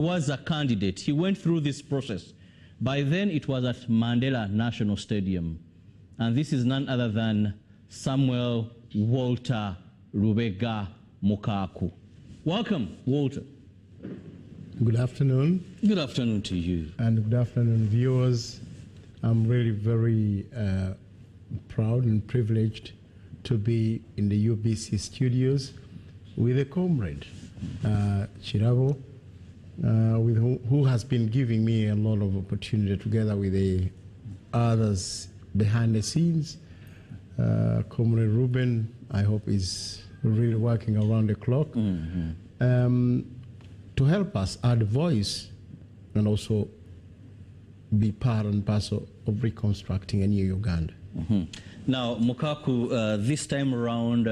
was a candidate. He went through this process. By then, it was at Mandela National Stadium. And this is none other than Samuel Walter Lubega Mukaku. Welcome, Walter. Good afternoon. Good afternoon to you. And good afternoon, viewers. I'm really very proud and privileged to be in the UBC studios with a comrade, Chirabo, who has been giving me a lot of opportunity together with the others behind the scenes. Comrade Ruben, I hope, is really working around the clock to help us add voice and also be part and parcel of reconstructing a new Uganda. Now, Mukaku, this time around,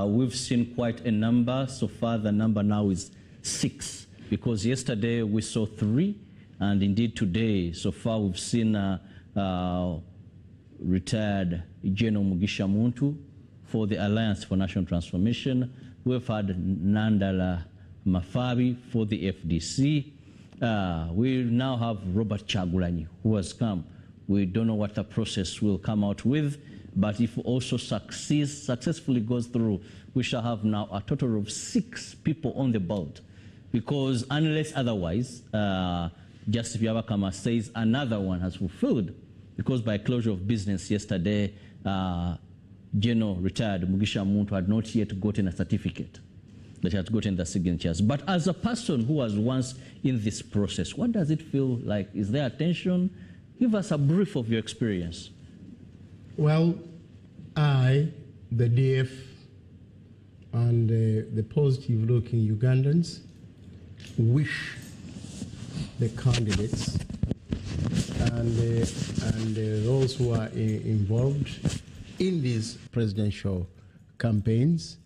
we've seen quite a number. So far, the number now is 6, because yesterday we saw 3, and indeed today, so far, we've seen retired General Mugisha Muntu for the Alliance for National Transformation. We've had Nandala Mafabi for the FDC. We now have Robert Kyagulanyi, who has come. We don't know what the process will come out with, but if also successfully goes through, we shall have now a total of 6 people on the board. Because unless otherwise, Justice Byabakama says another one has fulfilled, because by closure of business yesterday, General retired Mugisha Muntu had not yet gotten a certificate that he had gotten the signatures. But as a person who was once in this process, what does it feel like? Is there a tension? Give us a brief of your experience. Well, I, the DF, and the positive-looking Ugandans wish the candidates and those who are involved in these presidential campaigns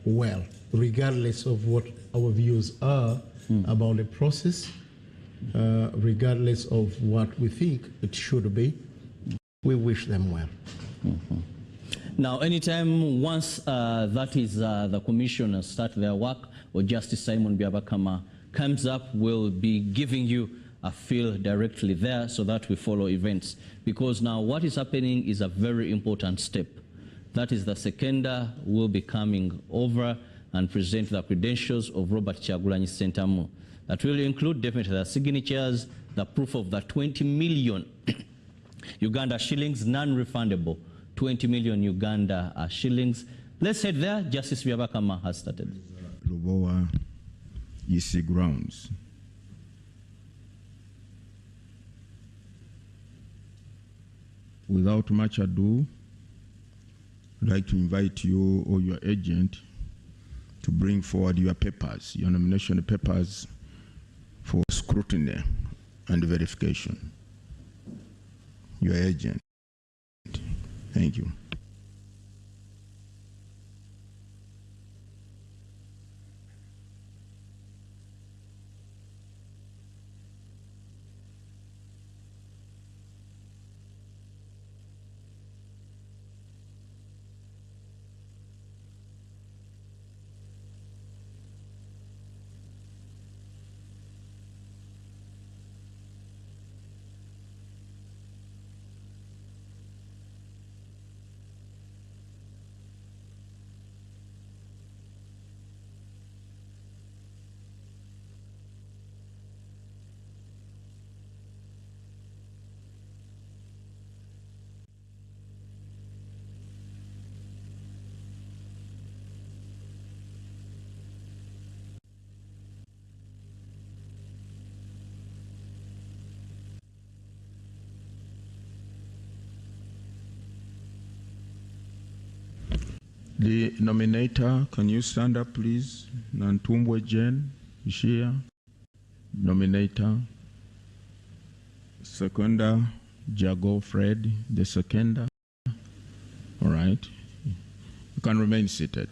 well, regardless of what our views are about the process, regardless of what we think it should be, we wish them well. Now, anytime once that is the commissioners start their work, or Justice Simon Byabakama comes up, we'll be giving you a feel directly there so that we follow events. Because now what is happening is a very important step. That is the seconder will be coming over and present the credentials of Robert Kyagulanyi Ssentamu. That will include definitely the signatures, the proof of the 20 million Uganda shillings, non-refundable 20 million Uganda shillings. Let's head there. Justice Byabakama has started. Lubowa EC grounds. Without much ado, I'd like to invite you or your agent to bring forward your papers, your nomination papers, for scrutiny and verification. Your agent. Thank you. The nominator, can you stand up, please? Nantumbwe Jen is here. Nominator. Seconder, Jago Fred, the seconder. All right. You can remain seated.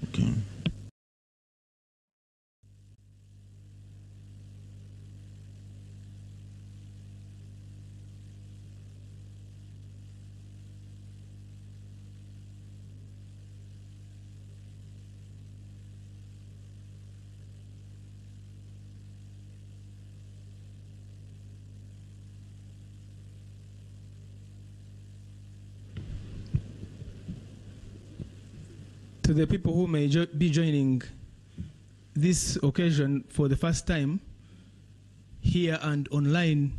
Okay. To the people who may be joining this occasion for the first time, here and online,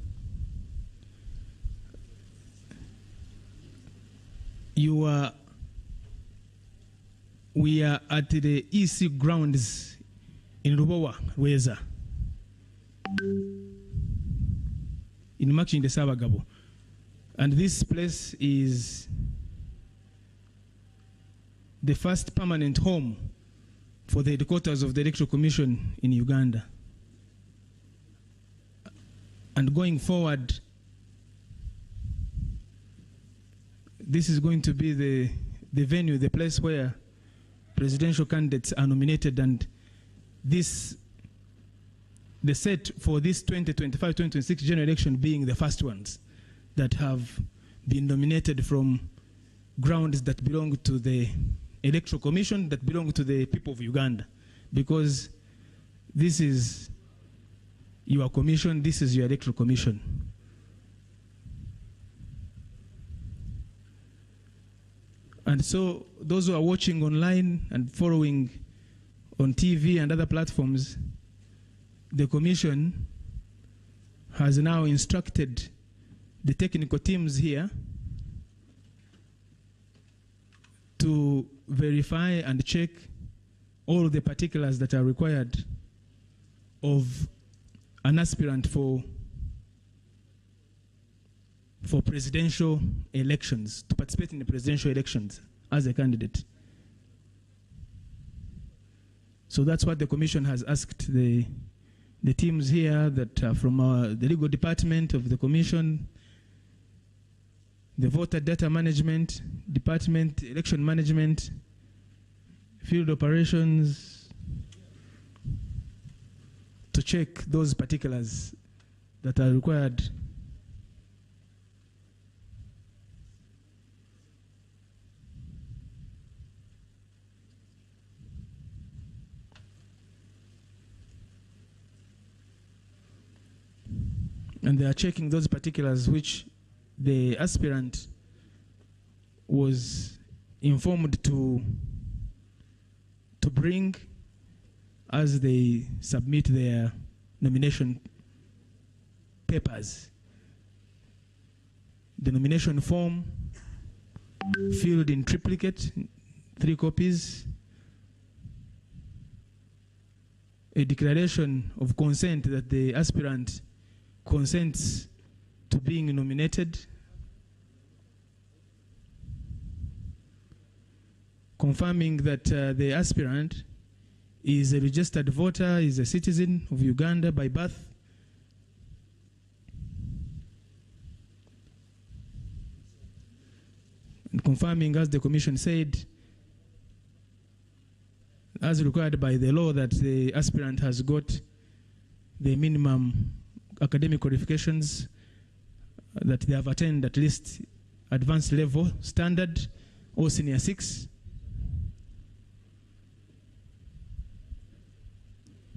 we are at the EC grounds in Lubowa, Weza, in Makinde Sabagabo. And this place is the first permanent home for the headquarters of the Electoral Commission in Uganda. And going forward, this is going to be the venue, the place where presidential candidates are nominated, and the set for this 2025-2026 general election being the first ones that have been nominated from grounds that belong to the Electoral Commission, that belong to the people of Uganda, because this is your commission, this is your Electoral Commission. And so those who are watching online and following on TV and other platforms, the Commission has now instructed the technical teams here to verify and check all the particulars that are required of an aspirant for presidential elections, to participate in the presidential elections as a candidate. So that's what the Commission has asked the teams here that are from the legal department of the Commission, the voter data management department, election management, field operations, to check those particulars that are required. And they are checking those particulars which the aspirant was informed to bring as they submit their nomination papers. The nomination form filled in triplicate, 3 copies, a declaration of consent that the aspirant consents to being nominated, confirming that the aspirant is a registered voter, is a citizen of Uganda by birth, and confirming, as the Commission said, as required by the law, that the aspirant has got the minimum academic qualifications, that they have attained at least advanced level standard or senior 6.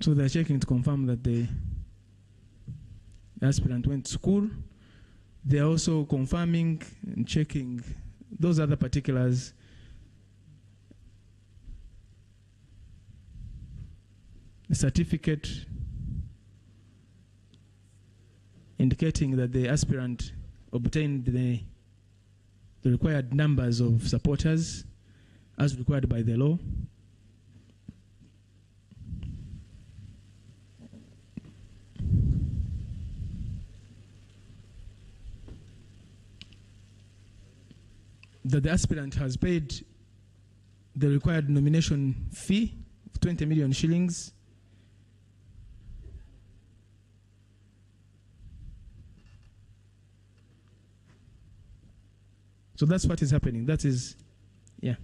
So they're checking to confirm that the aspirant went to school. They're also confirming and checking those other particulars. The certificate indicating that the aspirant obtained the required numbers of supporters as required by the law. That the aspirant has paid the required nomination fee of 20 million shillings. So that's what is happening. That is, yeah.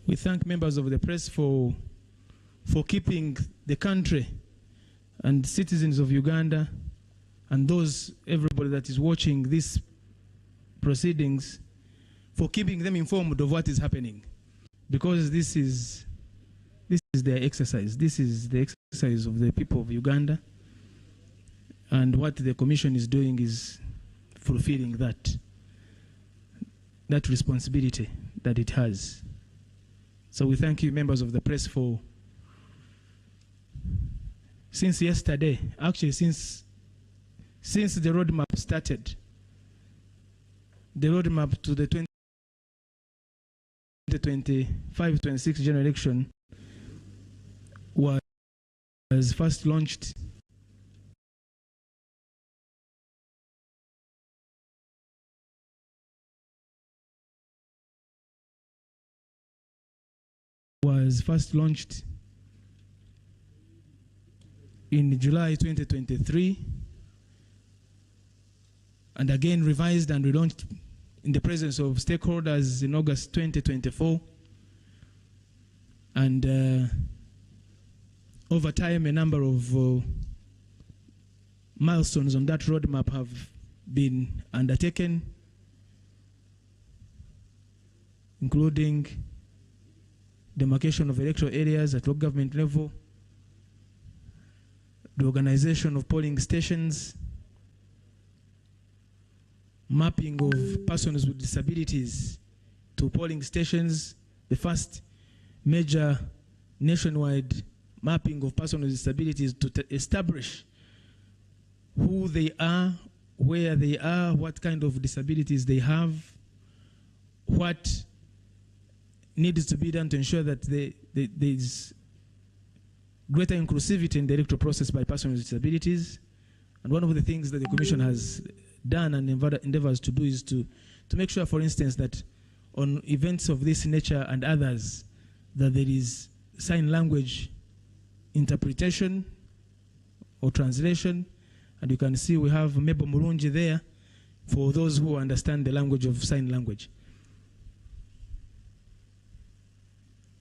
We thank members of the press for keeping the country and citizens of Uganda and everybody that is watching these proceedings, for keeping them informed of what is happening. Because this is their exercise. This is the exercise of the people of Uganda. And what the commission is doing is fulfilling that responsibility that it has. So we thank you, members of the press, for, since yesterday, actually since the roadmap started, the roadmap to the 2025-26 general election was first launched in July 2023, and again revised and relaunched in the presence of stakeholders in August 2024. And over time, a number of milestones on that roadmap have been undertaken, including demarcation of electoral areas at local government level, the organization of polling stations, mapping of persons with disabilities to polling stations, the first major nationwide mapping of persons with disabilities to establish who they are, where they are, what kind of disabilities they have, what needs to be done to ensure that there is greater inclusivity in the electoral process by persons with disabilities. And one of the things that the Commission has done and endeavors to do is to make sure, for instance, that on events of this nature and others, that there is sign language interpretation or translation. And you can see we have Mebo Mulunji there for those who understand the language of sign language.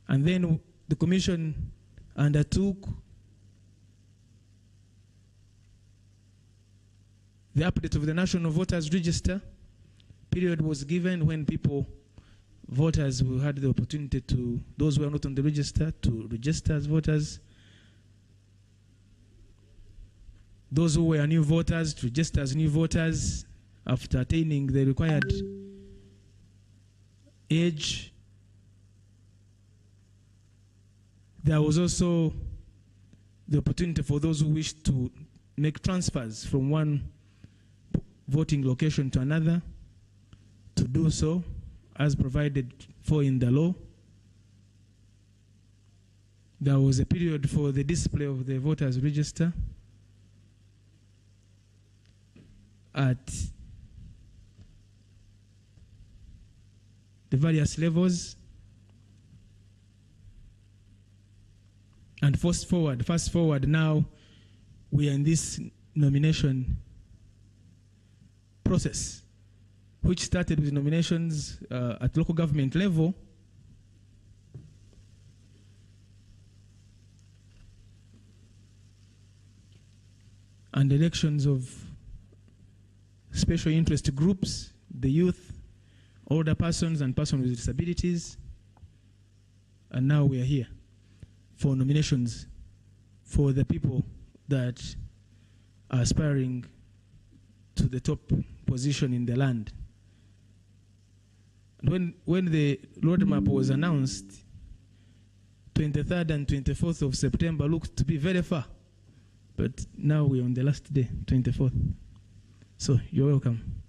And then the Commission undertook the update of the National Voters Register. Period was given when voters who had the opportunity to, those who are not on the register, to register as voters. Those who were new voters to register as new voters after attaining the required age. There was also the opportunity for those who wish to make transfers from one voting location to another to do so as provided for in the law. There was a period for the display of the voters register at the various levels. And fast forward now, we are in this nomination process, which started with nominations at local government level, and elections of special interest groups, the youth, older persons, and persons with disabilities. And now we are here for nominations for the people that are aspiring to the top position in the land. And when the roadmap was announced, 23rd and 24th of September looked to be very far, but now we're on the last day, 24th. So you're welcome.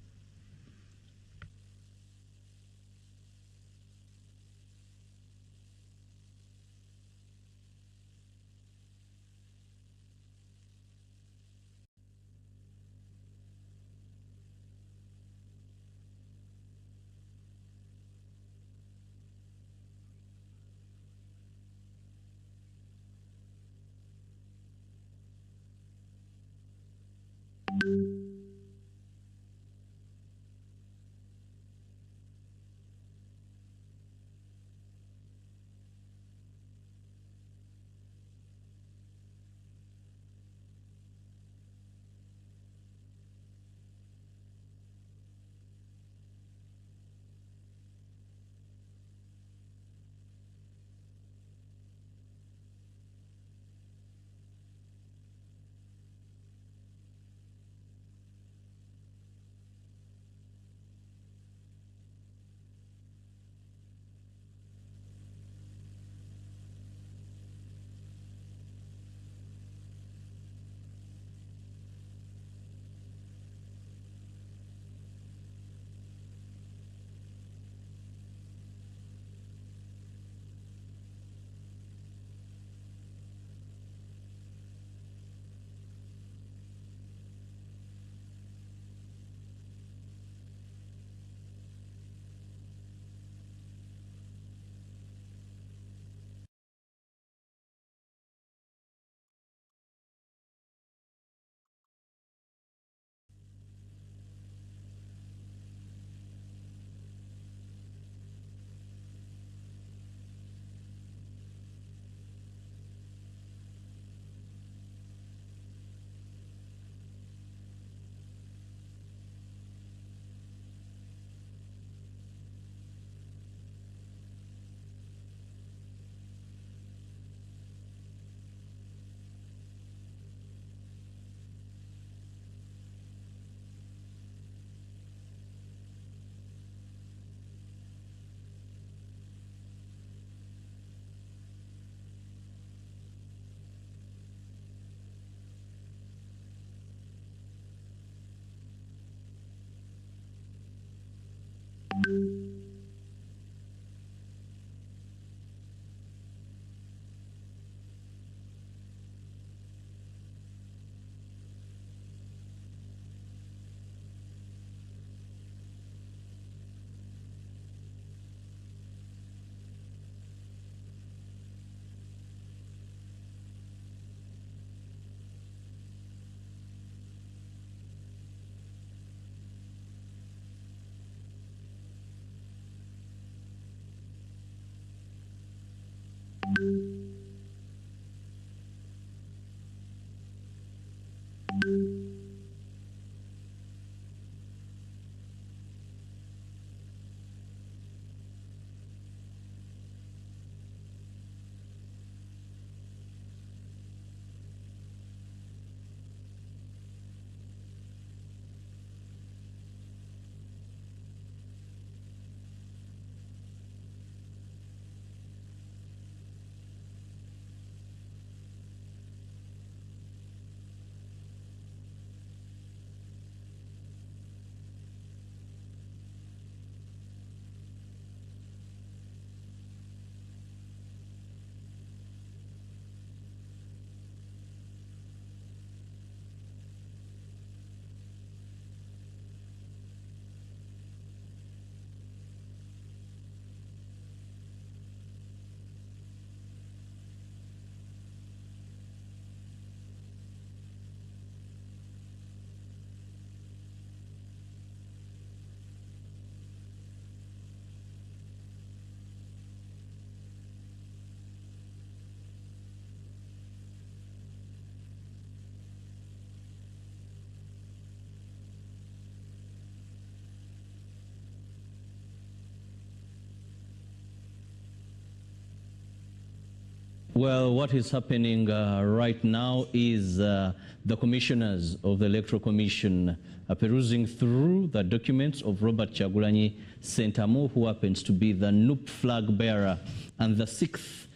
Well, what is happening right now is the commissioners of the Electoral Commission are perusing through the documents of Robert Kyagulanyi Sentamu, who happens to be the NUP flag bearer and the sixth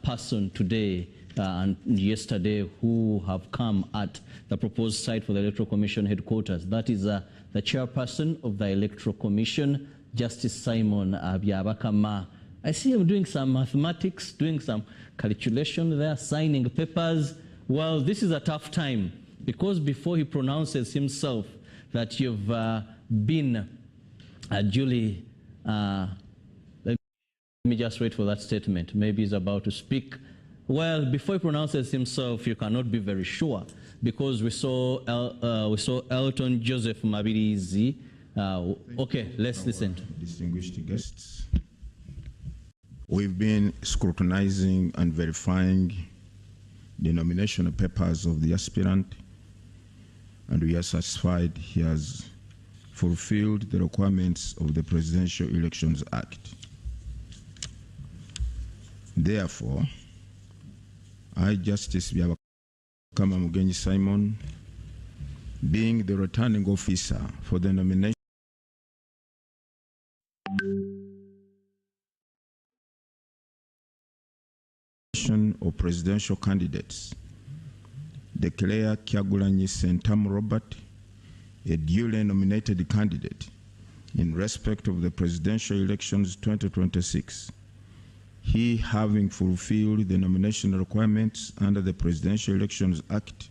person today and yesterday who have come at the proposed site for the Electoral Commission headquarters. That is the chairperson of the Electoral Commission, Justice Simon Byabakama. I see him doing some mathematics, doing some calculation there, signing papers. Well, this is a tough time because before he pronounces himself that you've been duly, let me just wait for that statement. Maybe he's about to speak. Well, before he pronounces himself, you cannot be very sure because we saw Elton Joseph Mabirizi. Okay, let's listen. Distinguished guests. We've been scrutinizing and verifying the nomination papers of the aspirant, and we are satisfied he has fulfilled the requirements of the Presidential Elections Act. Therefore, I, Justice Byabakama Mugenyi Simon, being the returning officer for the nomination of presidential candidates, declare Kyagulanyi Sentamu Robert a duly nominated candidate in respect of the presidential elections 2026, he having fulfilled the nomination requirements under the Presidential Elections Act,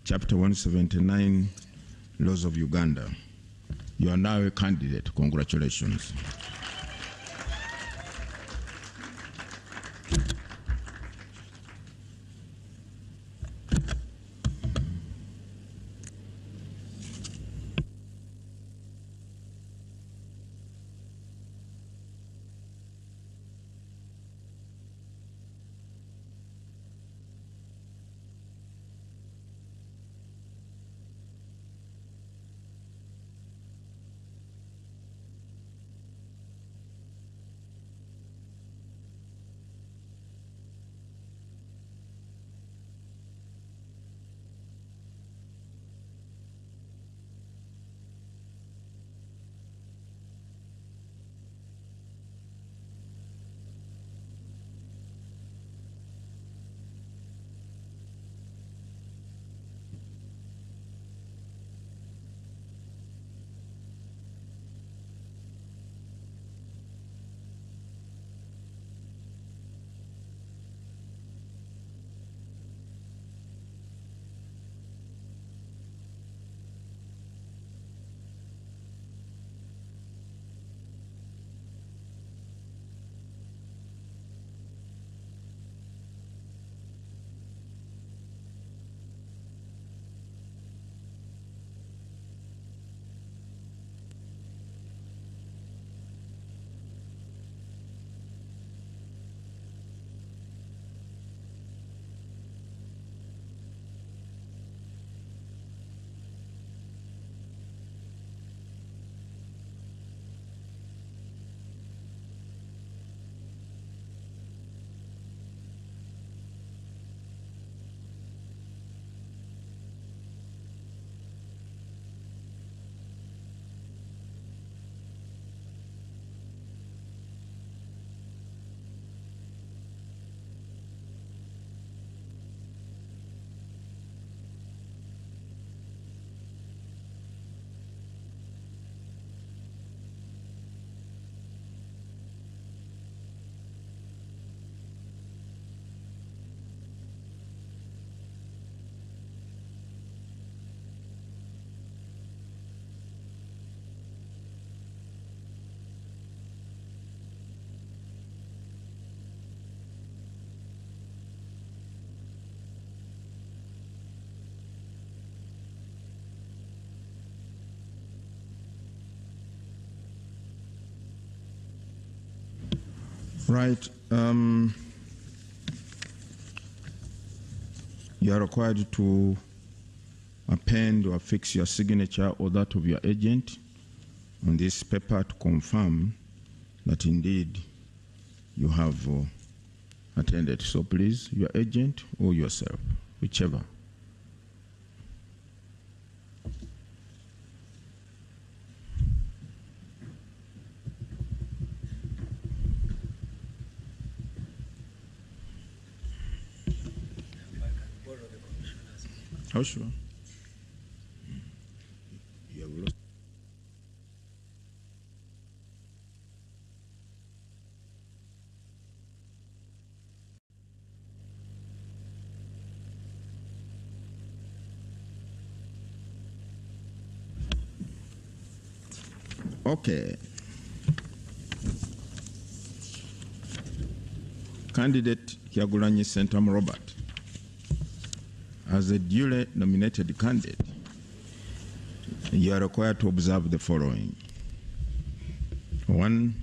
Chapter 179, Laws of Uganda. You are now a candidate. Congratulations. Right. You are required to append or affix your signature or that of your agent on this paper to confirm that indeed you have attended. So please, your agent or yourself, whichever. Oh, sure. You have lost. Okay. Candidate Kyagulanyi Sentam Robert, as a duly nominated candidate, you are required to observe the following. 1,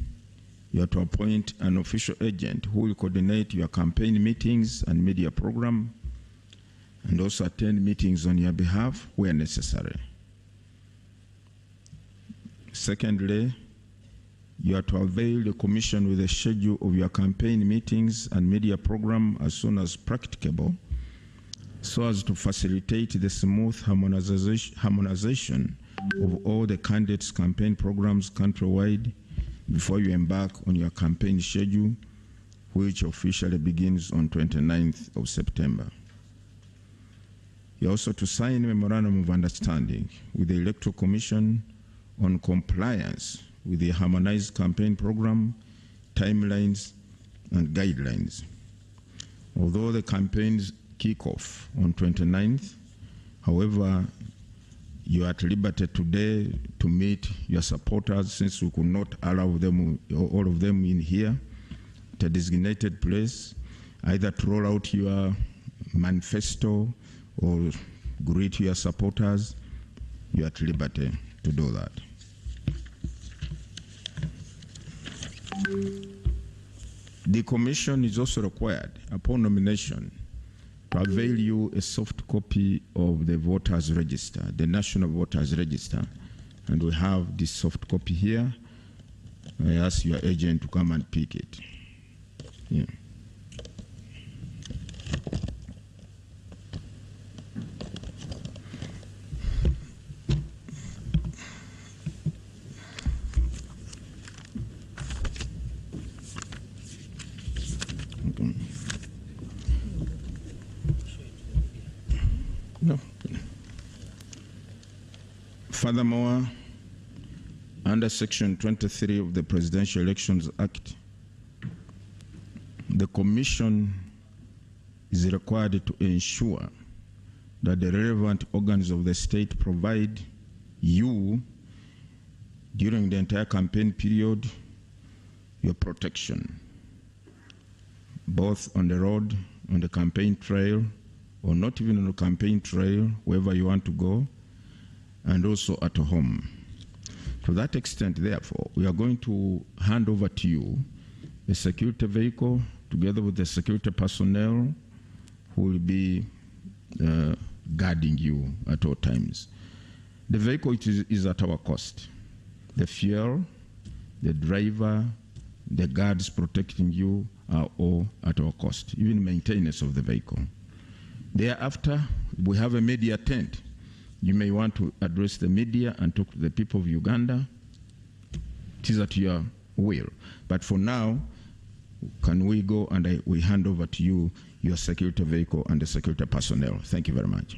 you are to appoint an official agent who will coordinate your campaign meetings and media program, and also attend meetings on your behalf where necessary. Secondly, you are to avail the Commission with a schedule of your campaign meetings and media program as soon as practicable, so as to facilitate the smooth harmonization of all the candidates' campaign programs countrywide before you embark on your campaign schedule, which officially begins on 29th of September. You are also to sign a memorandum of understanding with the Electoral Commission on compliance with the harmonized campaign program, timelines, and guidelines. Although the campaigns kick off on 29th, however, you are at liberty today to meet your supporters, since we could not allow them, all of them in here, at a designated place, either to roll out your manifesto or greet your supporters. You are at liberty to do that. The Commission is also required, upon nomination, to avail you a soft copy of the voters' register, the National Voters Register, and we have this soft copy here. I ask your agent to come and pick it. Yeah. No. Furthermore, under Section 23 of the Presidential Elections Act, the Commission is required to ensure that the relevant organs of the state provide you, during the entire campaign period, your protection, both on the road, on the campaign trail, or not even on the campaign trail, wherever you want to go, and also at home. To that extent, therefore, we are going to hand over to you a security vehicle together with the security personnel who will be guarding you at all times. The vehicle is at our cost. The fuel, the driver, the guards protecting you are all at our cost, even maintenance of the vehicle. Thereafter, we have a media tent. You may want to address the media and talk to the people of Uganda. It is at your will. But for now, can we go and we hand over to you your security vehicle and the security personnel. Thank you very much.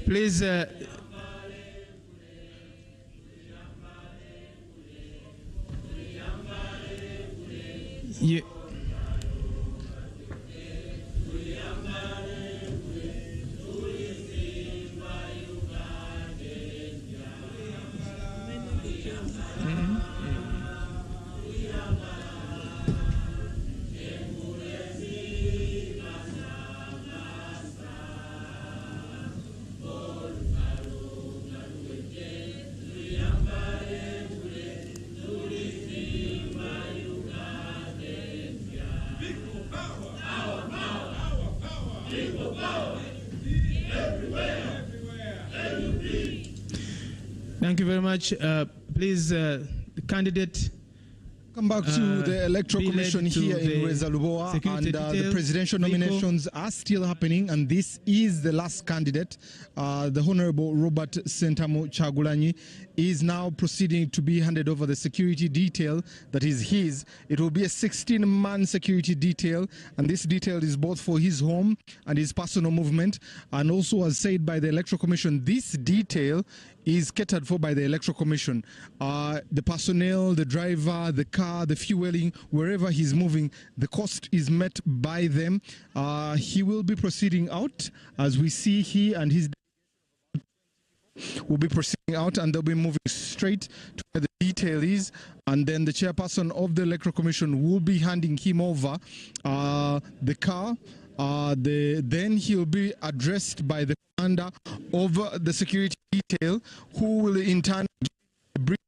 Please, Thank you very much. Please, the candidate. Come back to the Electoral Commission here in Lubowa, and the presidential nominations are still happening, and this is the last candidate. The Honorable Robert Sentamu Kyagulanyi is now proceeding to be handed over the security detail that is his. It will be a 16-man security detail, and this detail is both for his home and his personal movement, and also, as said by the Electoral Commission, this detail is catered for by the Electoral Commission. The personnel, the driver, the car, the fueling, wherever he's moving, the cost is met by them. He will be proceeding out, as we see he and his will be proceeding out, and they'll be moving straight to where the detail is, and then the chairperson of the Electoral Commission will be handing him over the car. Then he'll be addressed by the commander of the security detail, who will in turn brief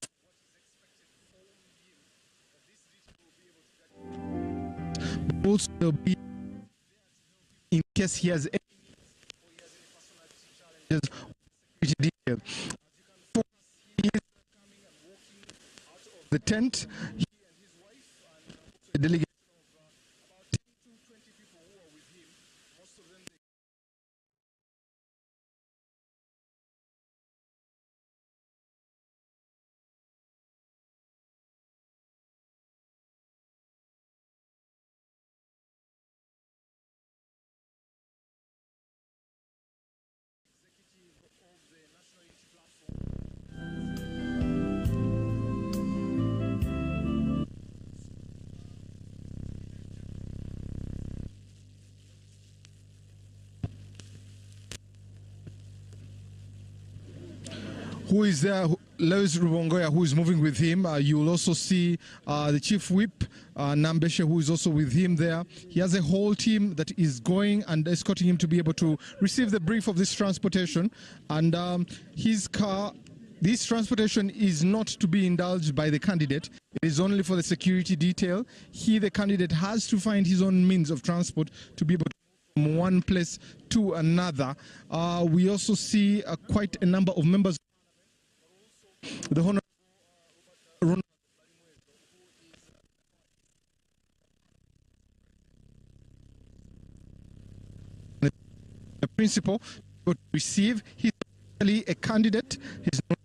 also will be in case he has any challenges with security detail. He is coming and walking out of the tent. He and his wife and the delegation of about 10 to 20 people who are with him. Most of them who is there, Lois Rubongoya, who is moving with him. You will also see the Chief Whip, Nambeshe, who is also with him there. He has a whole team that is going and escorting him to be able to receive the brief of this transportation. And his car, this transportation is not to be indulged by the candidate. It is only for the security detail. He, the candidate, has to find his own means of transport to be able to move from one place to another. We also see quite a number of members. The Honorable the principal to receive. He's actually a candidate. He's not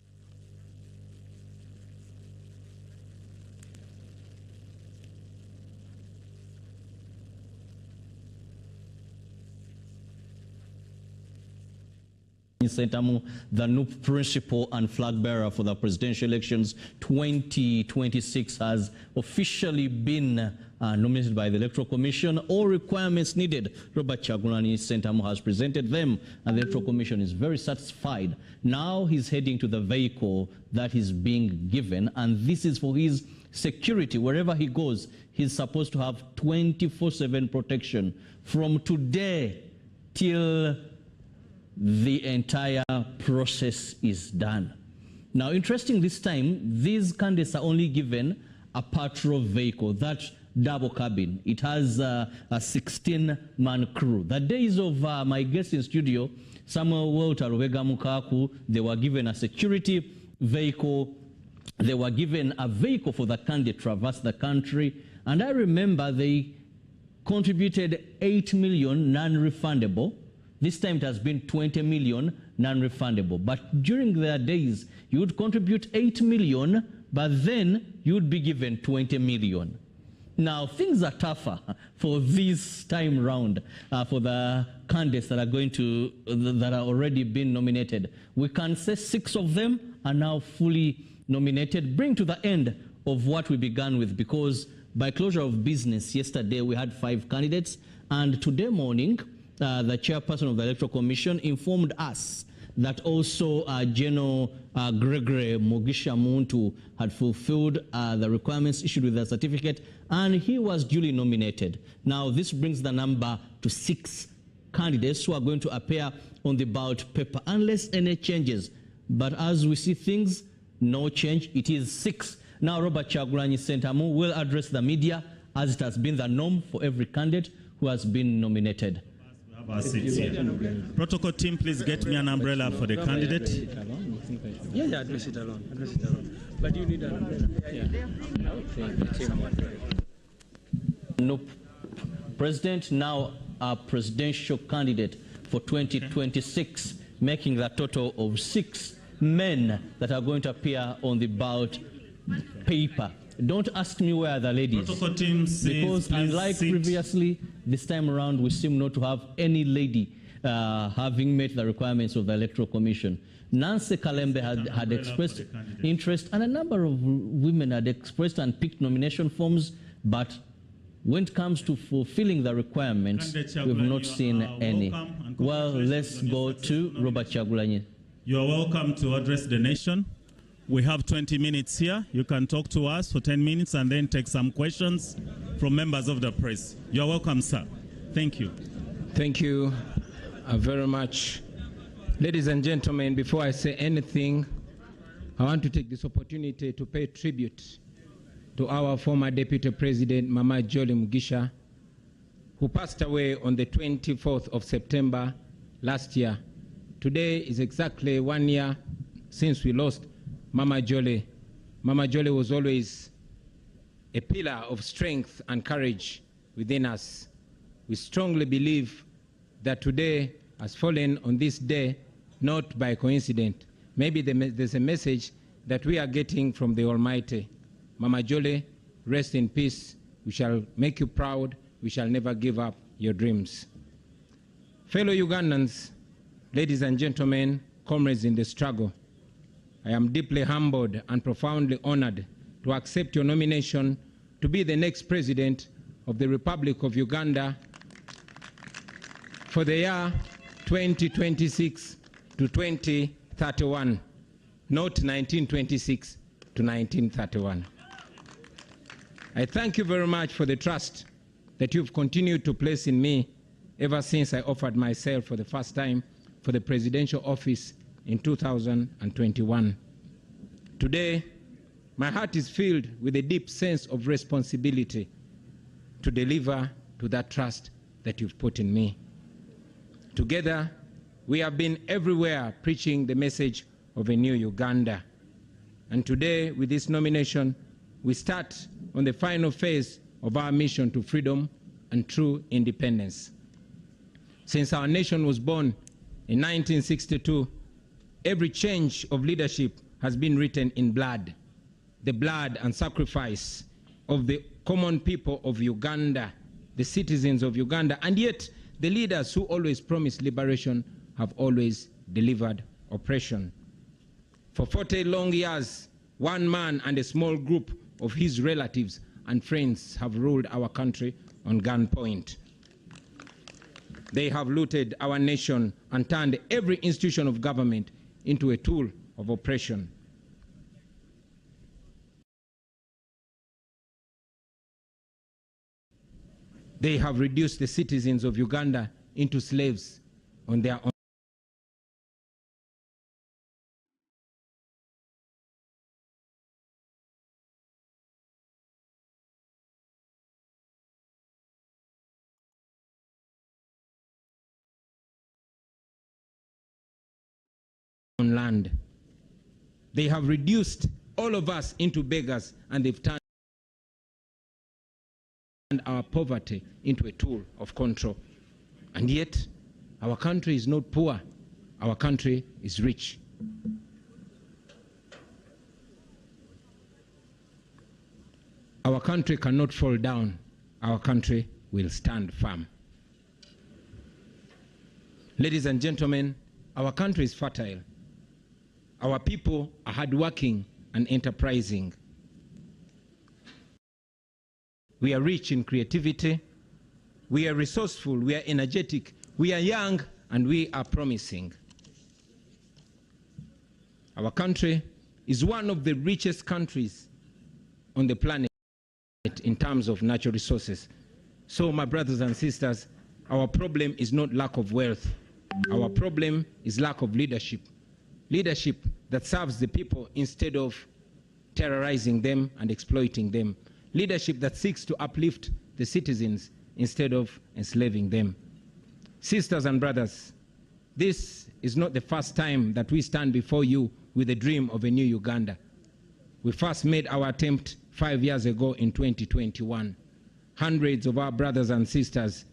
Sentamu, the new principal and flag bearer for the presidential elections 2026, has officially been nominated by the Electoral Commission. All requirements needed, Robert Kyagulanyi Sentamu has presented them, and the Electoral Commission is very satisfied. Now he's heading to the vehicle that is being given, and this is for his security. Wherever he goes, he's supposed to have 24/7 protection from today till the entire process is done. Now, interesting this time, these candidates are only given a patrol vehicle, that double cabin. It has a 16-man crew. The days of my guest in studio, Samuel Walter Rubega Mukaku, they were given a security vehicle. They were given a vehicle for the candidate to traverse the country. And I remember they contributed 8 million non-refundable. This time it has been 20 million non-refundable. But during their days, you would contribute 8 million, but then you would be given 20 million. Now, things are tougher for this time round for the candidates that are going to, that are already been nominated. We can say 6 of them are now fully nominated, bring to the end of what we began with, because by closure of business yesterday, we had 5 candidates, and today morning, the chairperson of the Electoral Commission informed us that also General Gregory Mugisha Muntu had fulfilled the requirements issued with the certificate, and he was duly nominated. Now, this brings the number to 6 candidates who are going to appear on the ballot paper, unless any changes. But as we see things, no change. It is 6. Now, Robert Kyagulanyi Sentamu will address the media, as it has been the norm for every candidate who has been nominated. Have our seats here. Protocol team, please get me an umbrella for the candidate. Yeah, address it alone. But you need an umbrella. No, President, now our presidential candidate for 2026, making the total of 6 men that are going to appear on the ballot paper. Don't ask me where are the ladies. Protocol team, because unlike previously, this time around we seem not to have any lady having met the requirements of the Electoral Commission. Nancy Kalembe had expressed interest, and a number of women had expressed and picked nomination forms, but when it comes to fulfilling the requirements, we've not seen any. Well, let's go to Robert Kyagulanyi. You are welcome to address the nation. We have 20 minutes here. You can talk to us for 10 minutes and then take some questions from members of the press. You are welcome, sir. Thank you. Thank you very much. Ladies and gentlemen, before I say anything, I want to take this opportunity to pay tribute to our former Deputy President, Mama Jolly Mugisha, who passed away on the 24th of September last year. Today is exactly 1 year since we lost Mama Jolly. Mama Jolly was always a pillar of strength and courage within us. We strongly believe that today has fallen on this day, not by coincidence. Maybe there's a message that we are getting from the Almighty. Mama Jolly, rest in peace. We shall make you proud. We shall never give up your dreams. Fellow Ugandans, ladies and gentlemen, comrades in the struggle, I am deeply humbled and profoundly honored to accept your nomination to be the next president of the Republic of Uganda for the year 2026 to 2031, not 1926 to 1931. I thank you very much for the trust that you've continued to place in me ever since I offered myself for the first time for the presidential office in 2021. Today, my heart is filled with a deep sense of responsibility to deliver to that trust that you've put in me. Together, we have been everywhere preaching the message of a new Uganda. And today, with this nomination, we start on the final phase of our mission to freedom and true independence. Since our nation was born in 1962, every change of leadership has been written in blood, the blood and sacrifice of the common people of Uganda, the citizens of Uganda, and yet the leaders who always promised liberation have always delivered oppression. For 40 long years, one man and a small group of his relatives and friends have ruled our country on gunpoint. They have looted our nation and turned every institution of government into a tool of oppression. They have reduced the citizens of Uganda into slaves on their own land. They have reduced all of us into beggars, and they've turned our poverty into a tool of control. And yet, our country is not poor. Our country is rich. Our country cannot fall down. Our country will stand firm. Ladies and gentlemen, our country is fertile. Our people are hardworking and enterprising. We are rich in creativity. We are resourceful. We are energetic. We are young, and we are promising. Our country is one of the richest countries on the planet in terms of natural resources. So, my brothers and sisters, our problem is not lack of wealth. Our problem is lack of leadership. Leadership that serves the people instead of terrorizing them and exploiting them. Leadership that seeks to uplift the citizens instead of enslaving them. Sisters and brothers, this is not the first time that we stand before you with a dream of a new Uganda. We first made our attempt 5 years ago in 2021. Hundreds of our brothers and sisters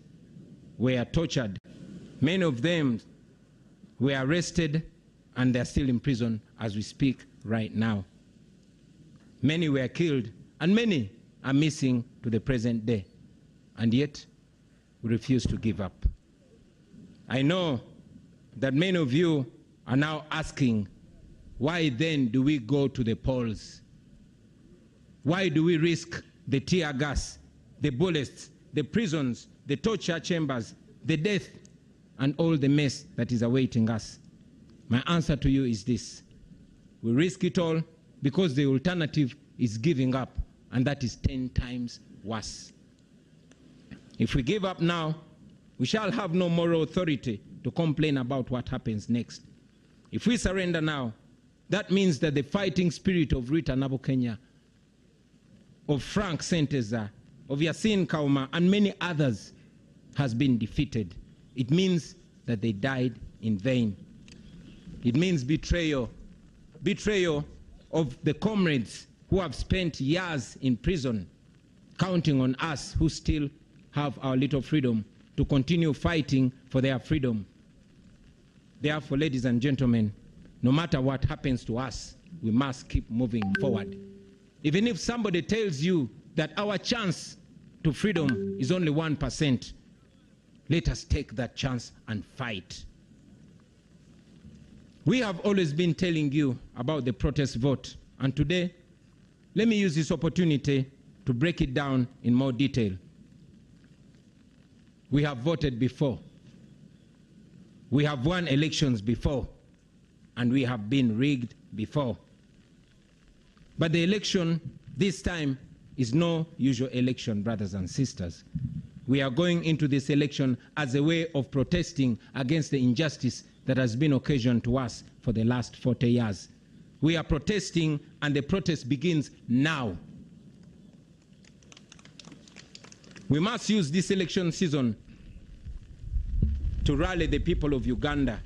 were tortured. Many of them were arrested and they're still in prison as we speak right now. Many were killed and many are missing to the present day. And yet, we refuse to give up. I know that many of you are now asking, why then do we go to the polls? Why do we risk the tear gas, the bullets, the prisons, the torture chambers, the death, and all the mess that is awaiting us? My answer to you is this. We risk it all because the alternative is giving up, and that is 10 times worse. If we give up now, we shall have no moral authority to complain about what happens next. If we surrender now, that means that the fighting spirit of Rita Nabukenya, of Frank Senteza, of Yasin Kauma, and many others has been defeated. It means that they died in vain. It means betrayal. Betrayal of the comrades who have spent years in prison, counting on us who still have our little freedom to continue fighting for their freedom. Therefore, ladies and gentlemen, no matter what happens to us, we must keep moving forward. Even if somebody tells you that our chance to freedom is only 1%, let us take that chance and fight. We have always been telling you about the protest vote, and today, let me use this opportunity to break it down in more detail. We have voted before. We have won elections before, and we have been rigged before. But the election this time is no usual election, brothers and sisters. We are going into this election as a way of protesting against the injustice that has been occasioned to us for the last 40 years. We are protesting, and the protest begins now. We must use this election season to rally the people of Uganda,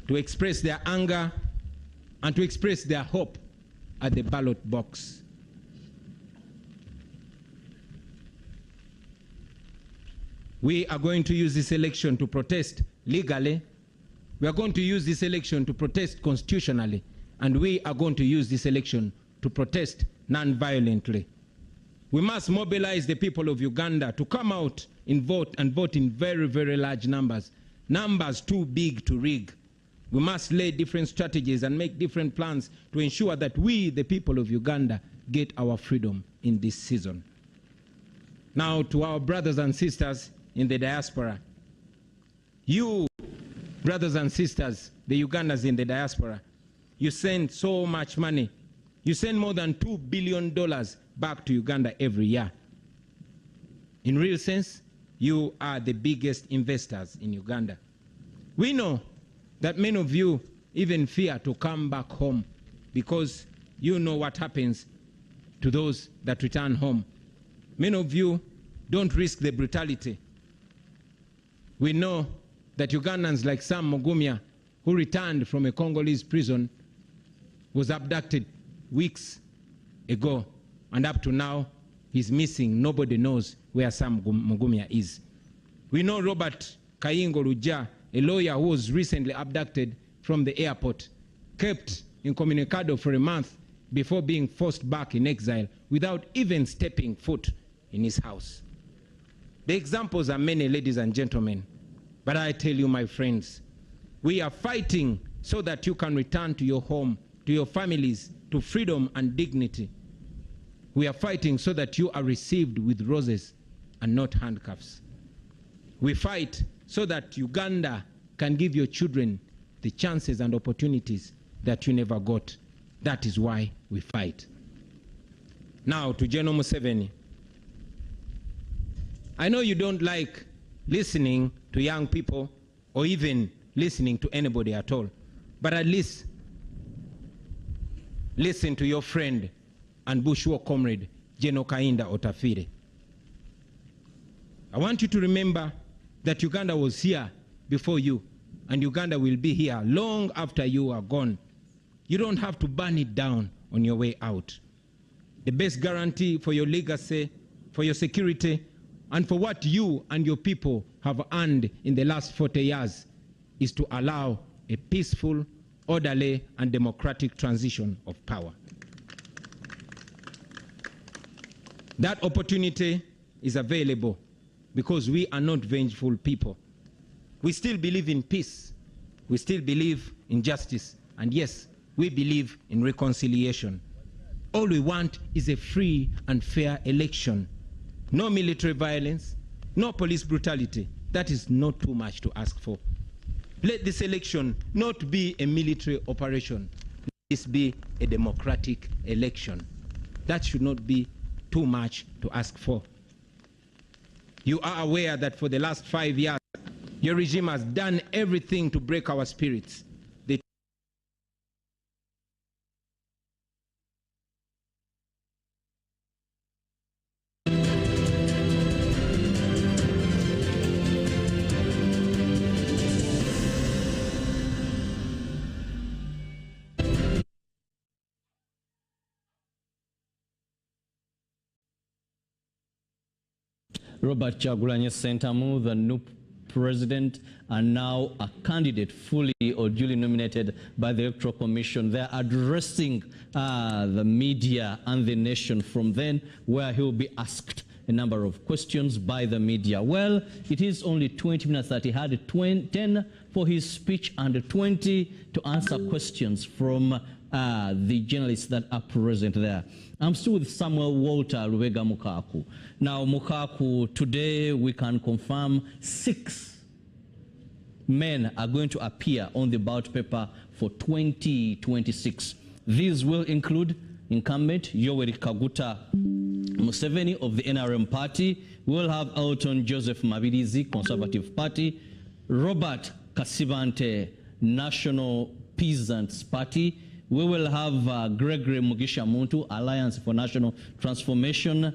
to express their anger and to express their hope at the ballot box. We are going to use this election to protest legally. We are going to use this election to protest constitutionally. And we are going to use this election to protest non-violently. We must mobilize the people of Uganda to come out and vote in very, very large numbers. Numbers too big to rig. We must lay different strategies and make different plans to ensure that we, the people of Uganda, get our freedom in this season. Now, to our brothers and sisters in the diaspora, you, brothers and sisters, the Ugandans in the diaspora, you send so much money. You send more than $2 billion back to Uganda every year. In real sense, you are the biggest investors in Uganda. We know that many of you even fear to come back home because you know what happens to those that return home. Many of you don't risk the brutality. We know that Ugandans like Sam Mugumya, who returned from a Congolese prison, was abducted weeks ago, and up to now, he's missing. Nobody knows where Sam Mugumya is. We know Robert Kayingo Luja, a lawyer who was recently abducted from the airport, kept incommunicado for a month before being forced back in exile without even stepping foot in his house. The examples are many, ladies and gentlemen, but I tell you, my friends, we are fighting so that you can return to your home, to your families, to freedom and dignity. We are fighting so that you are received with roses and not handcuffs. We fight so that Uganda can give your children the chances and opportunities that you never got. That is why we fight. Now to General Museveni. I know you don't like listening to young people or even listening to anybody at all, but at least listen to your friend and Bush war comrade, General Kainda Otafire. I want you to remember that Uganda was here before you, and Uganda will be here long after you are gone. You don't have to burn it down on your way out. The best guarantee for your legacy, for your security, and for what you and your people have earned in the last 40 years is to allow a peaceful, orderly, and democratic transition of power. That opportunity is available because we are not vengeful people. We still believe in peace. We still believe in justice. And yes, we believe in reconciliation. All we want is a free and fair election. No military violence, no police brutality. That is not too much to ask for. Let this election not be a military operation. Let this be a democratic election. That should not be too much to ask for. You are aware that for the last 5 years, your regime has done everything to break our spirits. Robert Kyagulanyi Ssentamu, the new president, and now a candidate fully or duly nominated by the Electoral Commission. They're addressing the media and the nation from then, where he will be asked a number of questions by the media. Well, it is only 20 minutes that he had, 10 for his speech and 20 to answer questions from the journalists that are present there. I'm still with Samuel Walter Lubega Mukaku. Now, Mukaku, today we can confirm 6 men are going to appear on the ballot paper for 2026. These will include incumbent Yoweri Kaguta Museveni of the NRM party. We'll have Elton Joseph Mabirizi, Conservative Party, Robert Kasibante, National Peasants Party. We will have Gregory Mugisha Muntu, Alliance for National Transformation,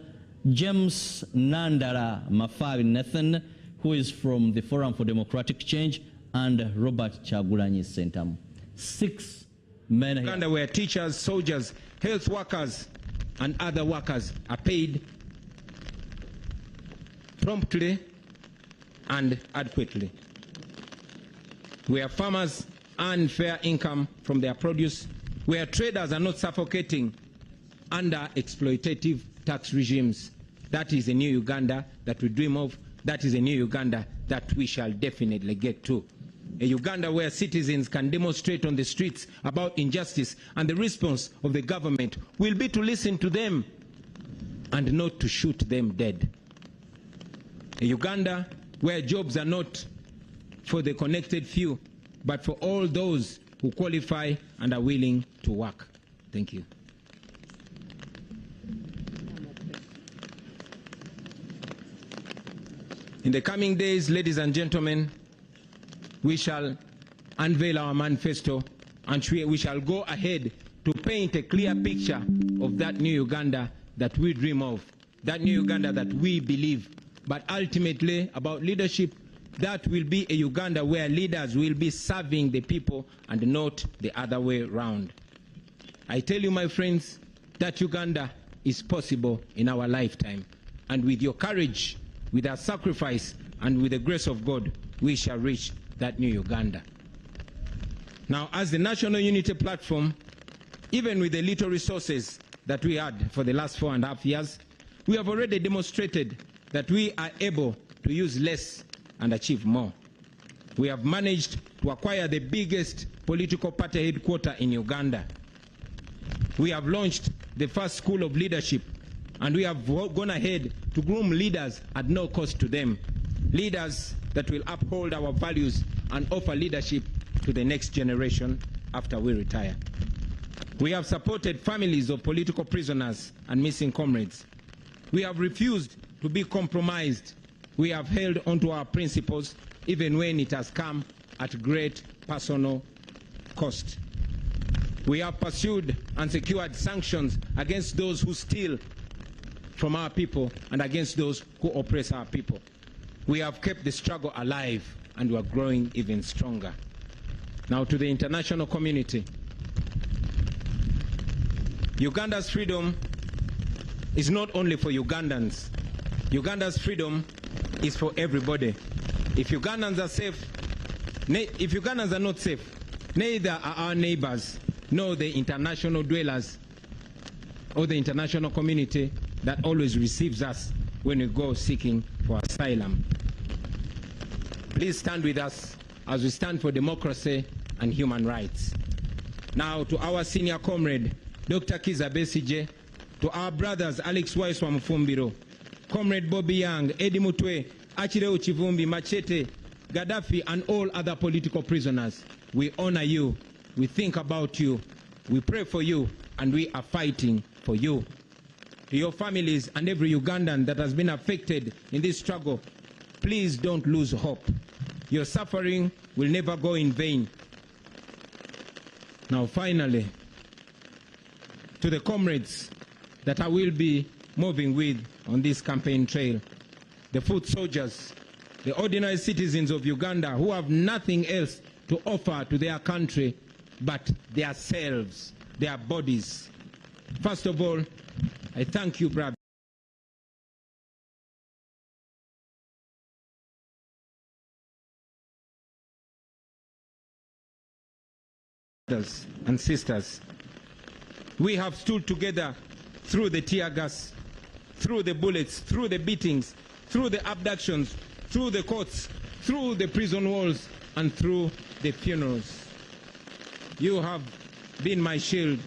James Nandala Mafari Nathan, who is from the Forum for Democratic Change, and Robert Kyagulanyi Ssentamu. 6 men here. Uganda, where teachers, soldiers, health workers, and other workers are paid promptly and adequately. Where farmers earn fair income from their produce, where traders are not suffocating under exploitative tax regimes. That is a new Uganda that we dream of. That is a new Uganda that we shall definitely get to. A Uganda where citizens can demonstrate on the streets about injustice, and the response of the government will be to listen to them and not to shoot them dead. A Uganda where jobs are not for the connected few, but for all those who qualify and are willing to work. Thank you. In the coming days, ladies and gentlemen, we shall unveil our manifesto, and we shall go ahead to paint a clear picture of that new Uganda that we dream of, that new Uganda that we believe. But ultimately, about leadership, that will be a Uganda where leaders will be serving the people and not the other way around. I tell you, my friends, that Uganda is possible in our lifetime. And with your courage, with our sacrifice, and with the grace of God, we shall reach that new Uganda. Now, as the National Unity Platform, even with the little resources that we had for the last 4.5 years, we have already demonstrated that we are able to use less and achieve more. We have managed to acquire the biggest political party headquarters in Uganda. We have launched the first school of leadership, and we have gone ahead to groom leaders at no cost to them, leaders that will uphold our values and offer leadership to the next generation after we retire. We have supported families of political prisoners and missing comrades. We have refused to be compromised. We have held onto our principles even when it has come at great personal cost. We have pursued and secured sanctions against those who steal from our people and against those who oppress our people. We have kept the struggle alive. and we are growing even stronger. Now to the international community. Uganda's freedom is not only for Ugandans. Uganda's freedom is for everybody. If Ugandans are safe, if Ugandans are not safe, neither are our neighbors, nor the international dwellers or the international community that always receives us when we go seeking for asylum. Please stand with us as we stand for democracy and human rights. Now to our senior comrade, Dr. Kiza Besije, to our brothers Alex Waiswa Mufumbiro, Comrade Bobby Young, Eddie Mutwe, Achireu Chivumbi, Machete, Gaddafi, and all other political prisoners, we honor you, we think about you, we pray for you, and we are fighting for you. To your families and every Ugandan that has been affected in this struggle, please don't lose hope. Your suffering will never go in vain. Now finally, to the comrades that I will be moving with on this campaign trail, the foot soldiers, the ordinary citizens of Uganda who have nothing else to offer to their country but their selves, their bodies. First of all, I thank you, brother. Brothers and sisters, we have stood together through the tear gas, through the bullets, through the beatings, through the abductions, through the courts, through the prison walls, and through the funerals. You have been my shield.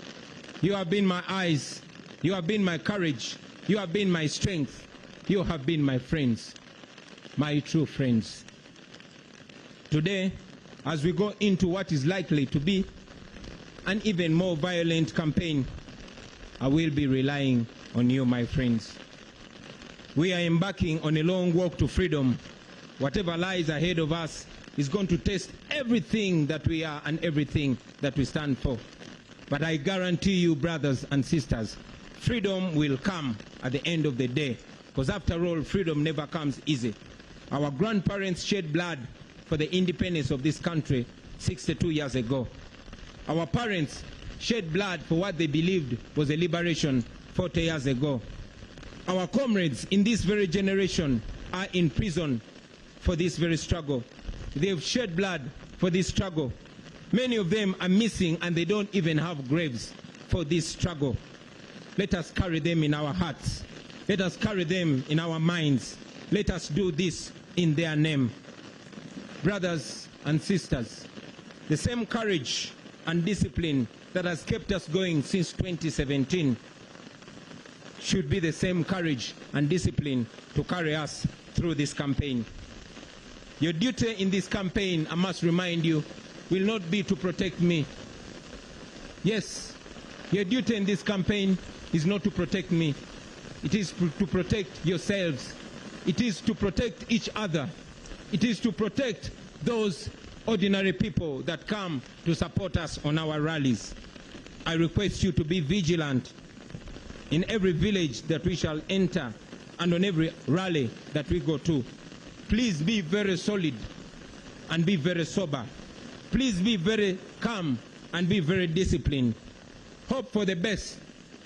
You have been my eyes. You have been my courage. You have been my strength. You have been my friends, my true friends. Today, as we go into what is likely to be an even more violent campaign, I will be relying on you, my friends. We are embarking on a long walk to freedom. Whatever lies ahead of us is going to test everything that we are and everything that we stand for. But I guarantee you, brothers and sisters, freedom will come at the end of the day. Because after all, freedom never comes easy. Our grandparents shed blood for the independence of this country 62 years ago. Our parents shed blood for what they believed was a liberation 40 years ago. Our comrades in this very generation are in prison for this very struggle. They've shed blood for this struggle. Many of them are missing and they don't even have graves for this struggle. Let us carry them in our hearts. Let us carry them in our minds. Let us do this in their name. Brothers and sisters, the same courage and discipline that has kept us going since 2017 should be the same courage and discipline to carry us through this campaign. Your duty in this campaign, I must remind you, will not be to protect me. Yes, your duty in this campaign is not to protect me. It is to protect yourselves. It is to protect each other. It is to protect those ordinary people that come to support us on our rallies. I request you to be vigilant in every village that we shall enter and on every rally that we go to. Please be very solid and be very sober. Please be very calm and be very disciplined. Hope for the best,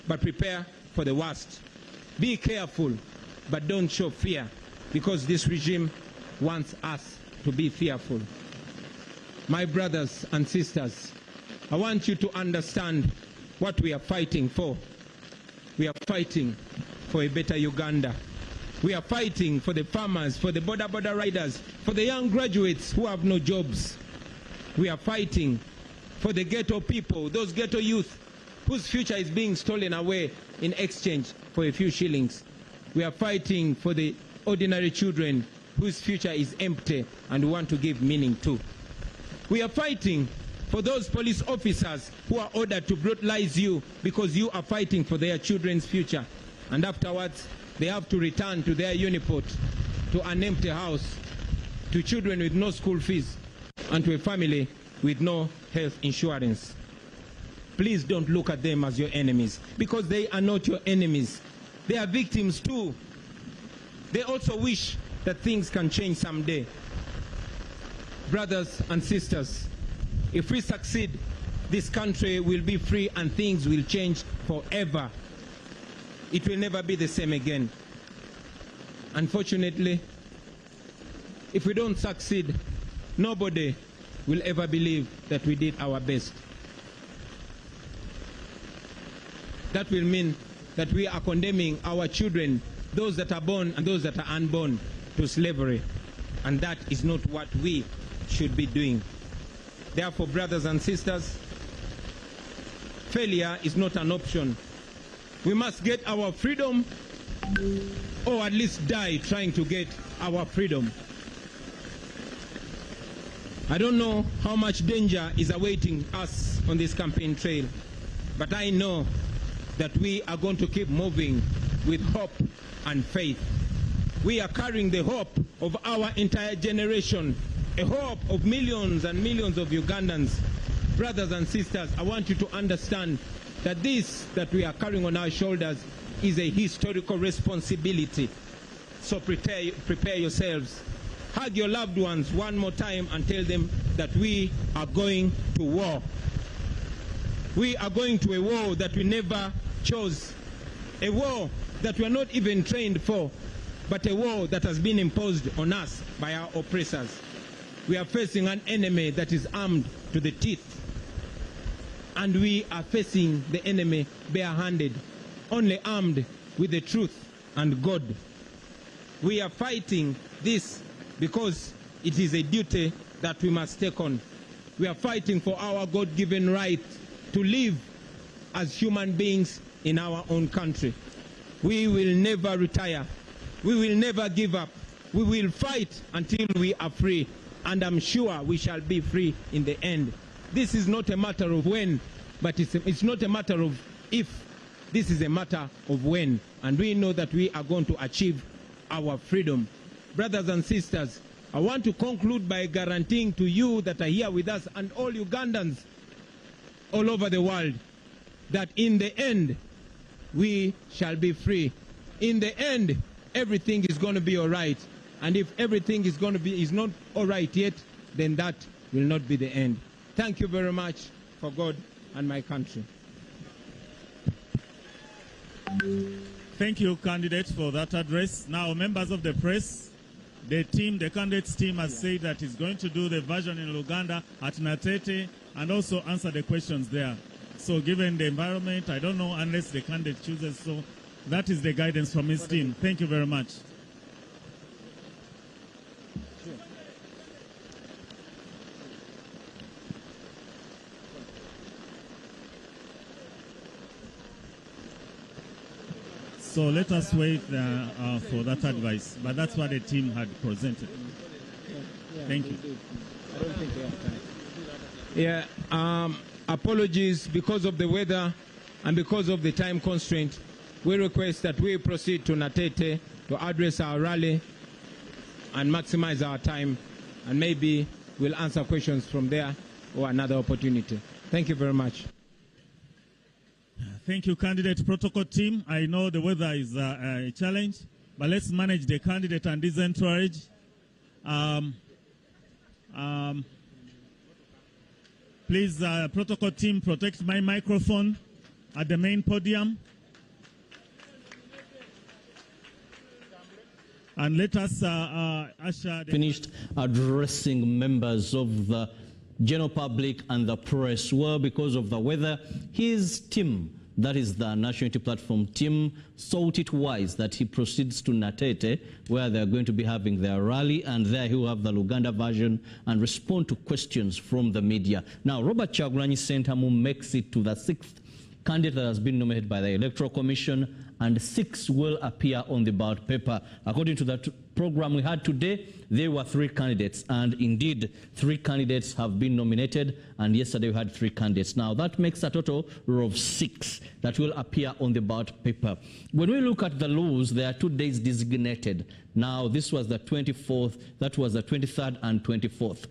but prepare for the worst. Be careful, but don't show fear, because this regime wants us to be fearful. My brothers and sisters, I want you to understand what we are fighting for. We are fighting for a better Uganda. We are fighting for the farmers, for the border riders, for the young graduates who have no jobs. We are fighting for the ghetto people, those ghetto youth whose future is being stolen away in exchange for a few shillings. We are fighting for the ordinary children whose future is empty and we want to give meaning to. We are fighting for those police officers who are ordered to brutalize you because you are fighting for their children's future. And afterwards, they have to return to their uniport, to an empty house, to children with no school fees, and to a family with no health insurance. Please don't look at them as your enemies, because they are not your enemies. They are victims too. They also wish that things can change someday. Brothers and sisters, if we succeed, this country will be free and things will change forever. It will never be the same again. Unfortunately, if we don't succeed, nobody will ever believe that we did our best. That will mean that we are condemning our children, those that are born and those that are unborn, to slavery. And that is not what we should be doing. Therefore, brothers and sisters, failure is not an option. We must get our freedom, or at least die trying to get our freedom. I don't know how much danger is awaiting us on this campaign trail, but I know that we are going to keep moving with hope and faith. We are carrying the hope of our entire generation, a hope of millions and millions of Ugandans. Brothers and sisters, I want you to understand that this that we are carrying on our shoulders is a historical responsibility. So prepare yourselves. Hug your loved ones one more time and tell them that we are going to war. We are going to a war that we never chose, a war that we are not even trained for, but a war that has been imposed on us by our oppressors. We are facing an enemy that is armed to the teeth, and we are facing the enemy barehanded, only armed with the truth and God. We are fighting this because it is a duty that we must take on. We are fighting for our God-given right to live as human beings in our own country. We will never retire. We will never give up. We will fight until we are free, and I'm sure we shall be free in the end. This is not a matter of when, but it's not a matter of if. This is a matter of when, and we know that we are going to achieve our freedom. Brothers and sisters, I want to conclude by guaranteeing to you that are here with us and all Ugandans all over the world that in the end, we shall be free. In the end, everything is going to be all right. And if everything is not all right yet, then that will not be the end. Thank you very much for God and my country. Thank you, candidates, for that address. Now, members of the press, the candidates team has said that it's going to do the version in Luganda at Natete and also answer the questions there. So given the environment, I don't know unless the candidate chooses. So that is the guidance from his team. Thank you very much. So let us wait for that advice. But that's what the team had presented. Thank you. I don't think they have time. Yeah, apologies because of the weather and because of the time constraint. We request that we proceed to Natete to address our rally and maximize our time, and maybe we'll answer questions from there or another opportunity. Thank you very much. Thank you, candidate protocol team. I know the weather is a challenge, but let's manage the candidate and his entourage. Please, protocol team, protect my microphone at the main podium. And let us usher finished addressing members of the general public and the press. Well, because of the weather, his team, that is the National Unity Platform team, thought it wise that he proceeds to Natete, where they're going to be having their rally, and there he will have the Luganda version and respond to questions from the media. Now, Robert Kyagulanyi Ssentamu makes it to the 6th candidate that has been nominated by the Electoral Commission, and 6 will appear on the ballot paper. According to the program we had today, there were 3 candidates, and indeed 3 candidates have been nominated, and yesterday we had 3 candidates. Now that makes a total of 6 that will appear on the ballot paper. When we look at the laws, there are 2 days designated. Now this was the 24th, that was the 23rd and 24th.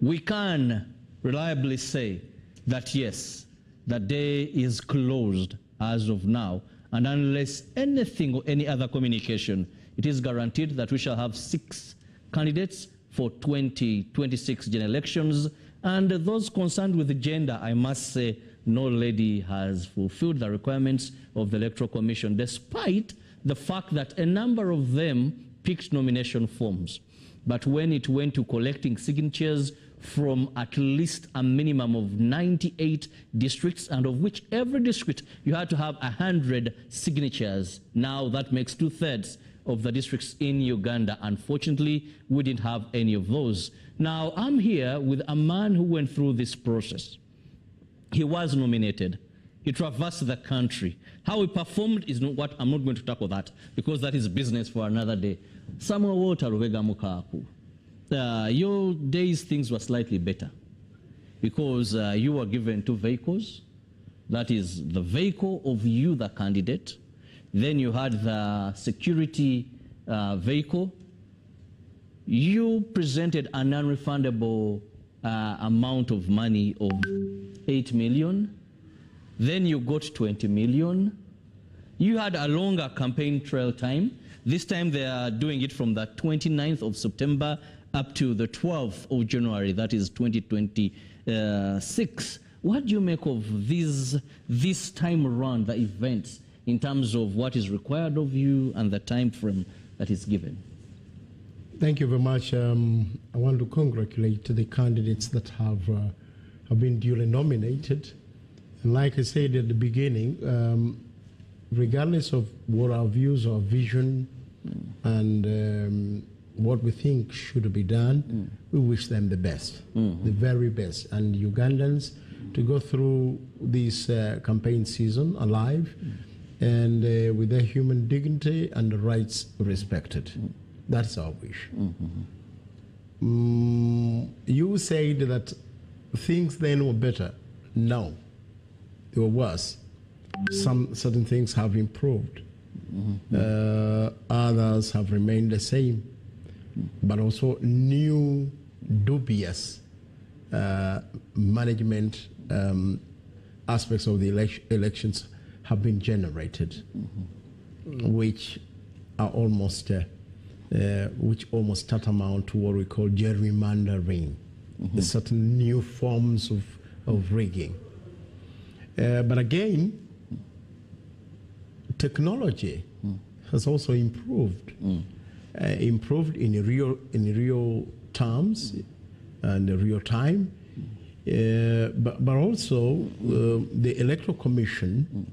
We can reliably say that yes, the day is closed as of now, and unless anything or any other communication, it is guaranteed that we shall have 6 candidates for 2026 general elections. And those concerned with gender, I must say, no lady has fulfilled the requirements of the Electoral Commission, despite the fact that a number of them picked nomination forms. But when it went to collecting signatures from at least a minimum of 98 districts, and of which every district you had to have 100 signatures, now that makes 2/3 of the districts in Uganda. Unfortunately, we didn't have any of those. Now, I'm here with a man who went through this process. He was nominated. He traversed the country. How he performed is not what, I'm not going to tackle that, because that is business for another day. Samuel Walter Rubega Mukaku. Your days, things were slightly better, because you were given 2 vehicles. That is the vehicle of you, the candidate. Then you had the security vehicle. You presented a non-refundable amount of money of 8 million. Then you got 20 million. You had a longer campaign trail time. This time they are doing it from the 29th of September up to the 12th of January, that is 2026. What do you make of this time around the events in terms of what is required of you and the time frame that is given? Thank you very much. I want to congratulate the candidates that have been duly nominated. And like I said at the beginning, regardless of what our views or vision and what we think should be done, we wish them the best, the very best. And Ugandans to go through this campaign season alive and with their human dignity and rights respected. That's our wish. You said that things then were better. No, they were worse. Some certain things have improved. Others have remained the same. But also new dubious management aspects of the elections have been generated, which are almost tantamount to what we call gerrymandering, certain new forms of rigging. But again, technology has also improved. Improved in real terms and real time, but also the Electoral Commission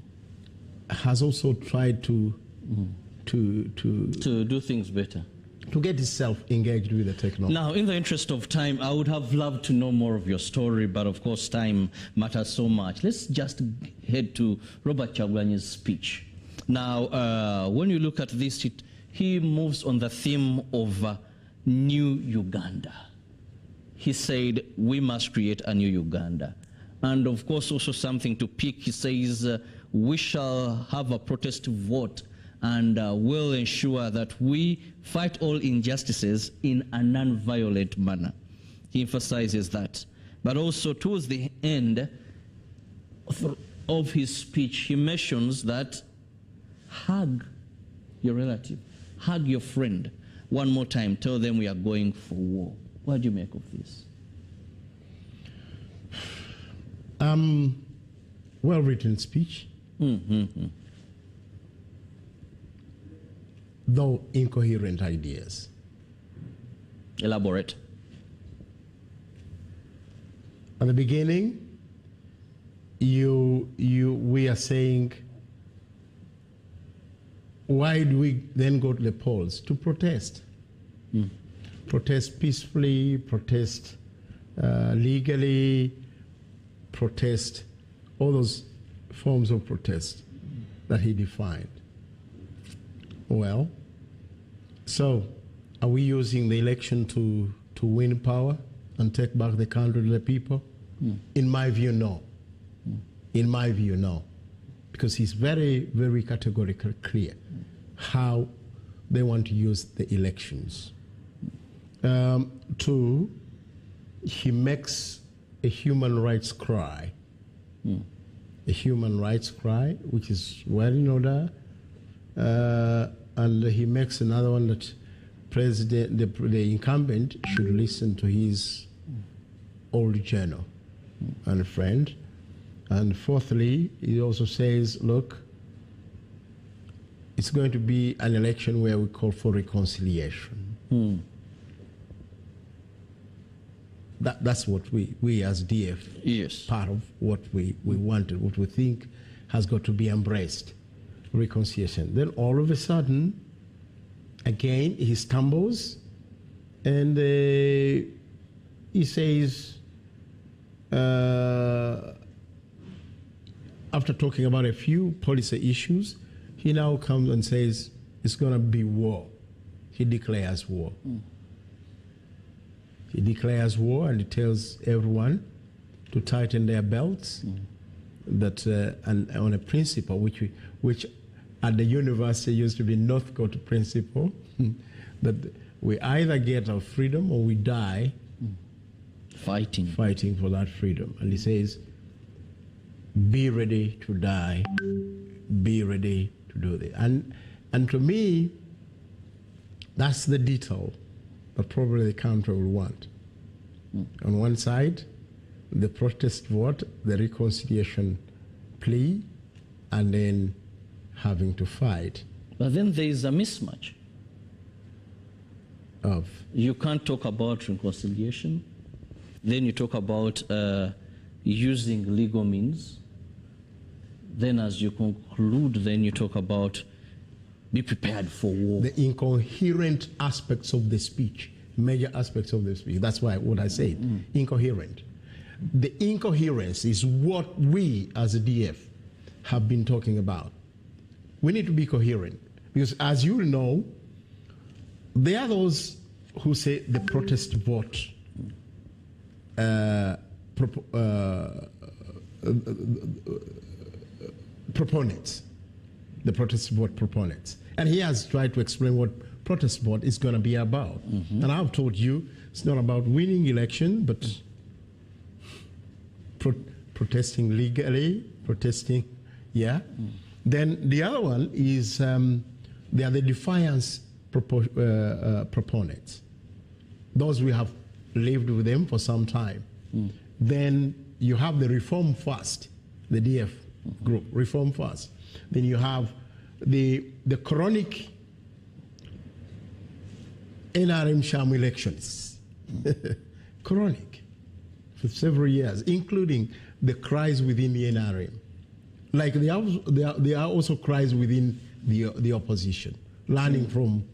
has also tried to do things better, to get itself engaged with the technology. Now, in the interest of time, I would have loved to know more of your story, but of course time matters so much. Let's just head to Robert Kyagulanyi's speech. Now, when you look at this, he moves on the theme of new Uganda. He said, we must create a new Uganda. And of course, also something to pick, he says, we shall have a protest vote and will ensure that we fight all injustices in a non-violent manner. He emphasizes that. But also towards the end of his speech, he mentions that hug your relative, hug your friend. One more time, tell them we are going for war. What do you make of this? Well-written speech. Though incoherent ideas. Elaborate. At the beginning, we are saying, why do we then go to the polls? To protest. Protest peacefully, protest legally, protest, all those forms of protest that he defined. Well, so are we using the election to win power and take back the country to the people? In my view, no. In my view, no. Because he's very, very categorically clear how they want to use the elections. Two, he makes a human rights cry. A human rights cry, which is well in order. And he makes another one that the incumbent should listen to his old journal and friend. And fourthly, he also says, look, it's going to be an election where we call for reconciliation. That's what we as DF, yes, part of what we wanted, what we think has got to be embraced, reconciliation. Then all of a sudden, again, he stumbles and he says, after talking about a few policy issues, he now comes and says it's going to be war. He declares war. He declares war and he tells everyone to tighten their belts. That and on a principle which at the university used to be Northcote principle, that we either get our freedom or we die fighting for that freedom. And he says, be ready to die, be ready to do this. And to me, that's the detail that probably the country will want. On one side, the protest vote, the reconciliation plea, and then having to fight. But then there is a mismatch. Of? You can't talk about reconciliation. Then you talk about using legal means. Then as you conclude, then you talk about be prepared for war. The incoherent aspects of the speech, major aspects of the speech. That's why what I said, incoherent. The incoherence is what we as a DF have been talking about. We need to be coherent because, as you know, there are those who say the protest vote proponents, the protest vote proponents. And he has tried to explain what protest vote is going to be about. And I've told you it's not about winning election, but protesting legally, protesting, yeah. Then the other one is they are the defiance proponents. Those we have lived with them for some time. Then you have the Reform First, the DF group, Reform First. Then you have the chronic NRM sham elections, chronic for several years, including the cries within the NRM. Like there are also cries within the opposition, learning from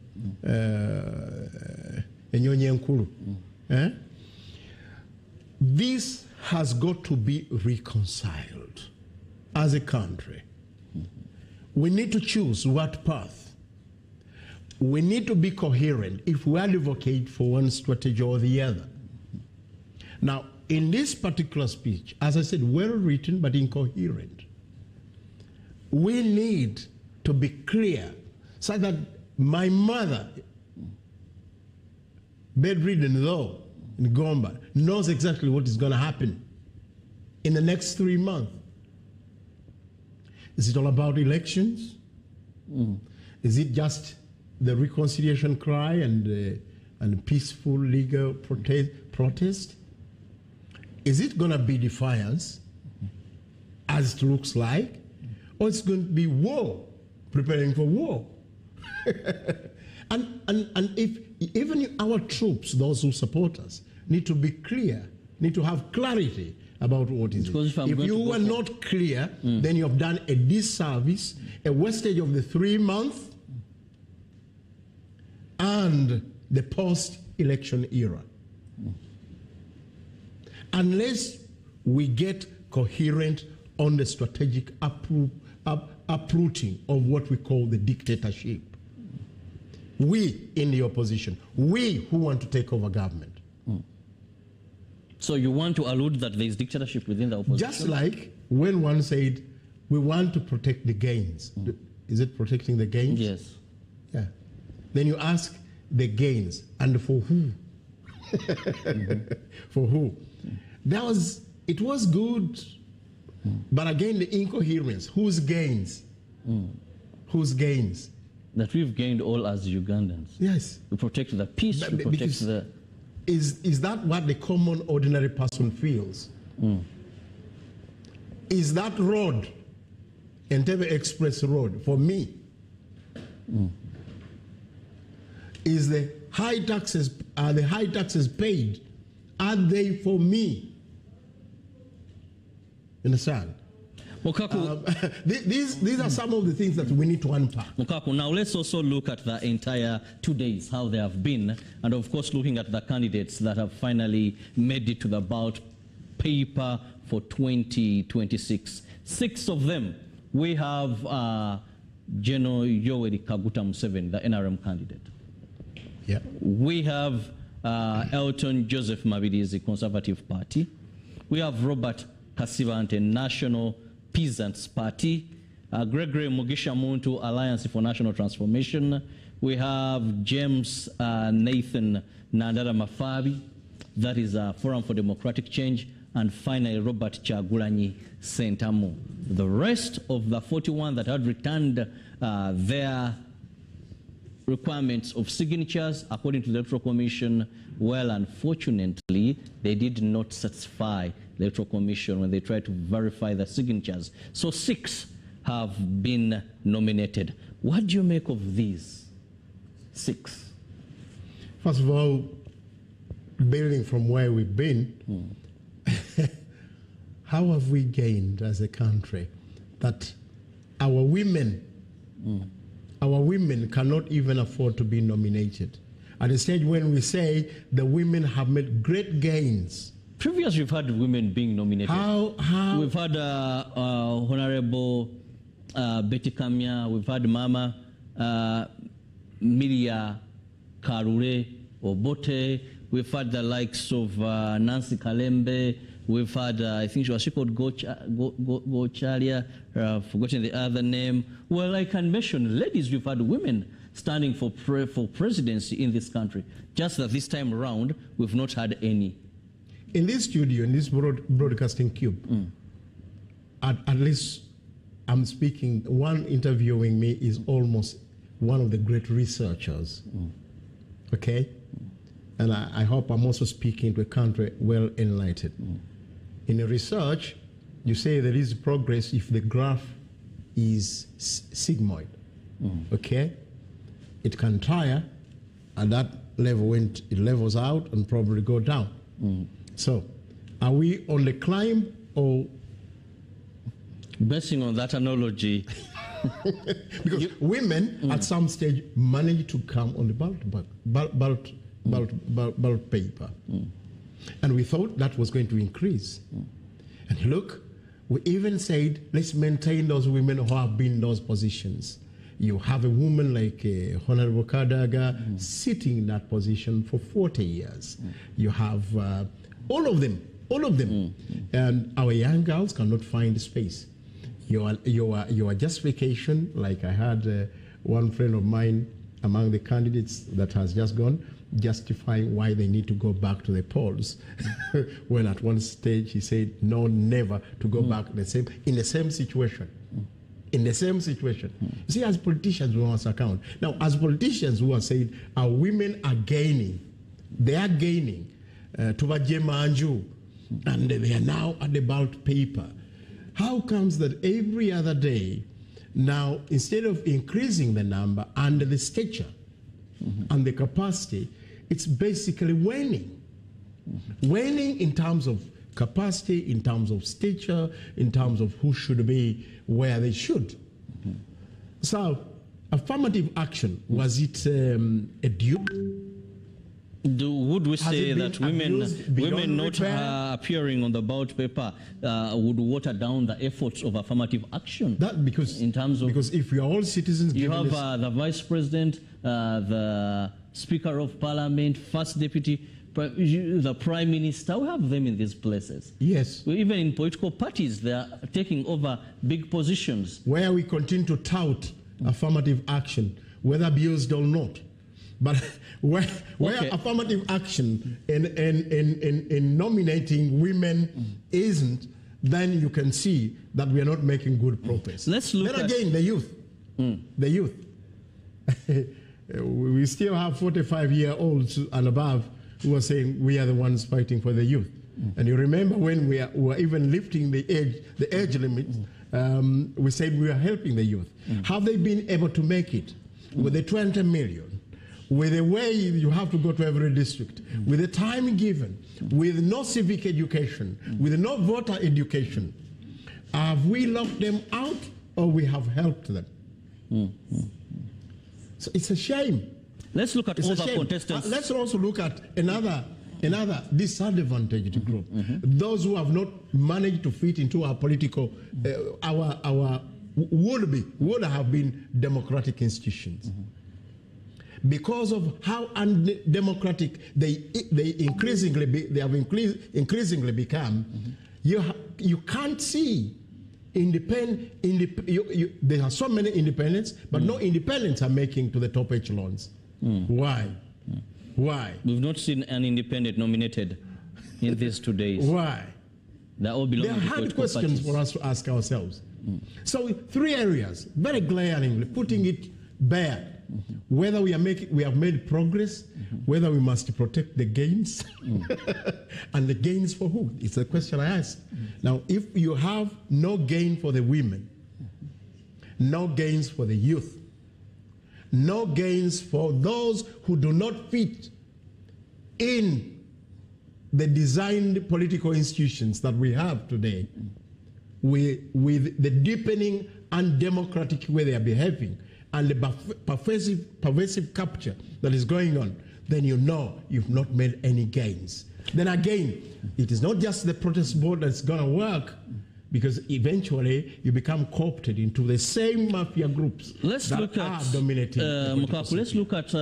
Enyonye Nkulu. This has got to be reconciled as a country. We need to choose what path. We need to be coherent if we advocate for one strategy or the other. Now, in this particular speech, as I said, well written but incoherent, we need to be clear so that my mother, bedridden though, in Gomba, knows exactly what is going to happen in the next 3 months. Is it all about elections? Is it just the reconciliation cry and peaceful legal protest? Is it going to be defiance, as it looks like, or it's going to be war, preparing for war? and if even our troops, those who support us, need to be clear, need to have clarity about what is it. If you are not clear, then you have done a disservice, a wastage of the 3 months and the post-election era. Unless we get coherent on the strategic uprooting of what we call the dictatorship. We in the opposition, we who want to take over government. So you want to allude that there is dictatorship within the opposition? Just like when one said, we want to protect the gains. Is it protecting the gains? Yes. Yeah. Then you ask the gains, and for who? For who? It was good, but again the incoherence. Whose gains? Whose gains? That we've gained all as Ugandans. Yes. We protect the peace, we protect the... Is that what the common ordinary person feels? Is that road, Entebbe Express Road, for me? Is the high taxes, are the high taxes paid? Are they for me? Understand? These are some of the things that we need to unpack. Mukaku, now let's also look at the entire 2 days, how they have been, and of course looking at the candidates that have finally made it to the ballot paper for 2026. 6 of them, we have General Yoweri Kaguta Museveni, the NRM candidate. Yeah. We have Elton Joseph Mabidizi, Conservative Party. We have Robert Kasivante, National Peasants Party. Gregory Mugisha Muntu, Alliance for National Transformation. We have James Nathan Nandala Mafabi, that is Forum for Democratic Change. And finally, Robert Kyagulanyi Sentamu. The rest of the 41 that had returned their requirements of signatures, according to the Electoral Commission, well, unfortunately, they did not satisfy the Electoral Commission when they tried to verify the signatures. So 6 have been nominated. What do you make of these 6? First of all, building from where we've been, how have we gained as a country that our women cannot even afford to be nominated? At the stage when we say the women have made great gains. Previously, we've had women being nominated. How? We've had Honorable Betty Kamya, we've had Mama Miria Karure Obote, we've had the likes of Nancy Kalembe, we've had, I think she called Gochalia, forgotten the other name. Well, I can mention ladies, we've had women standing for presidency in this country. Just that this time around, we've not had any. In this studio, in this broadcasting cube, at least I'm speaking, one interviewing me is almost one of the great researchers, okay? And I hope I'm also speaking to a country well enlightened. In a research, you say there is progress if the graph is sigmoid, okay? It can tire at that level when it levels out and probably go down. So, are we on the climb or? Basing on that analogy. Because women at some stage managed to come on the ballot paper. And we thought that was going to increase. And look, we even said, let's maintain those women who have been in those positions. You have a woman like Honorable Kadaga sitting in that position for 40 years. You have all of them. And our young girls cannot find space. Your justification, like I had one friend of mine among the candidates that has just gone, justifying why they need to go back to the polls. When at one stage he said, no, never to go back in the same situation. In the same situation. You see, as politicians, we must account. Now, as politicians who are saying our women are gaining, they are gaining. Tubaje Manju, and they are now at the ballot paper. How comes that every other day, now, instead of increasing the number and the stature and the capacity, it's basically waning. Waning in terms of capacity, in terms of stature, in terms of who should be where they should. So, affirmative action, was it a dupe? Would we say that women not appearing on the ballot paper would water down the efforts of affirmative action? That because if we are all citizens, you have the vice president, the speaker of parliament, first deputy, the prime minister. We have them in these places. Yes. Even in political parties, they are taking over big positions. Where we continue to tout affirmative action, whether abused or not. But where affirmative action in nominating women isn't, then you can see that we are not making good progress. Let's look then again, the youth. The youth. we still have 45-year-olds and above who are saying we are the ones fighting for the youth. And you remember when we were even lifting the age limit, we said we are helping the youth. Have they been able to make it with the 20 million, with the way you have to go to every district, with the time given, with no civic education, with no voter education? Have we locked them out or we have helped them? So it's a shame. Let's look at all the contestants. Let's also look at another disadvantaged group. Those who have not managed to fit into our political, our would have been democratic institutions. Because of how undemocratic they have increasingly become, you can't see there are so many independents, but no independents are making to the top echelons. Why? Why? We've not seen an independent nominated in these 2 days. Why? They all belong to hard questions for us to ask ourselves. So 3 areas, very glaringly, putting it bare. Whether we have made progress, whether we must protect the gains, and the gains for who? It's a question I ask. Now, if you have no gain for the women, no gains for the youth, no gains for those who do not fit in the designed political institutions that we have today, with the deepening undemocratic way they are behaving, and the pervasive capture that is going on, then you know you've not made any gains. Then again, it is not just the protest board that's going to work, because eventually you become co-opted into the same mafia groups that are dominating. Mukaku, let's look at,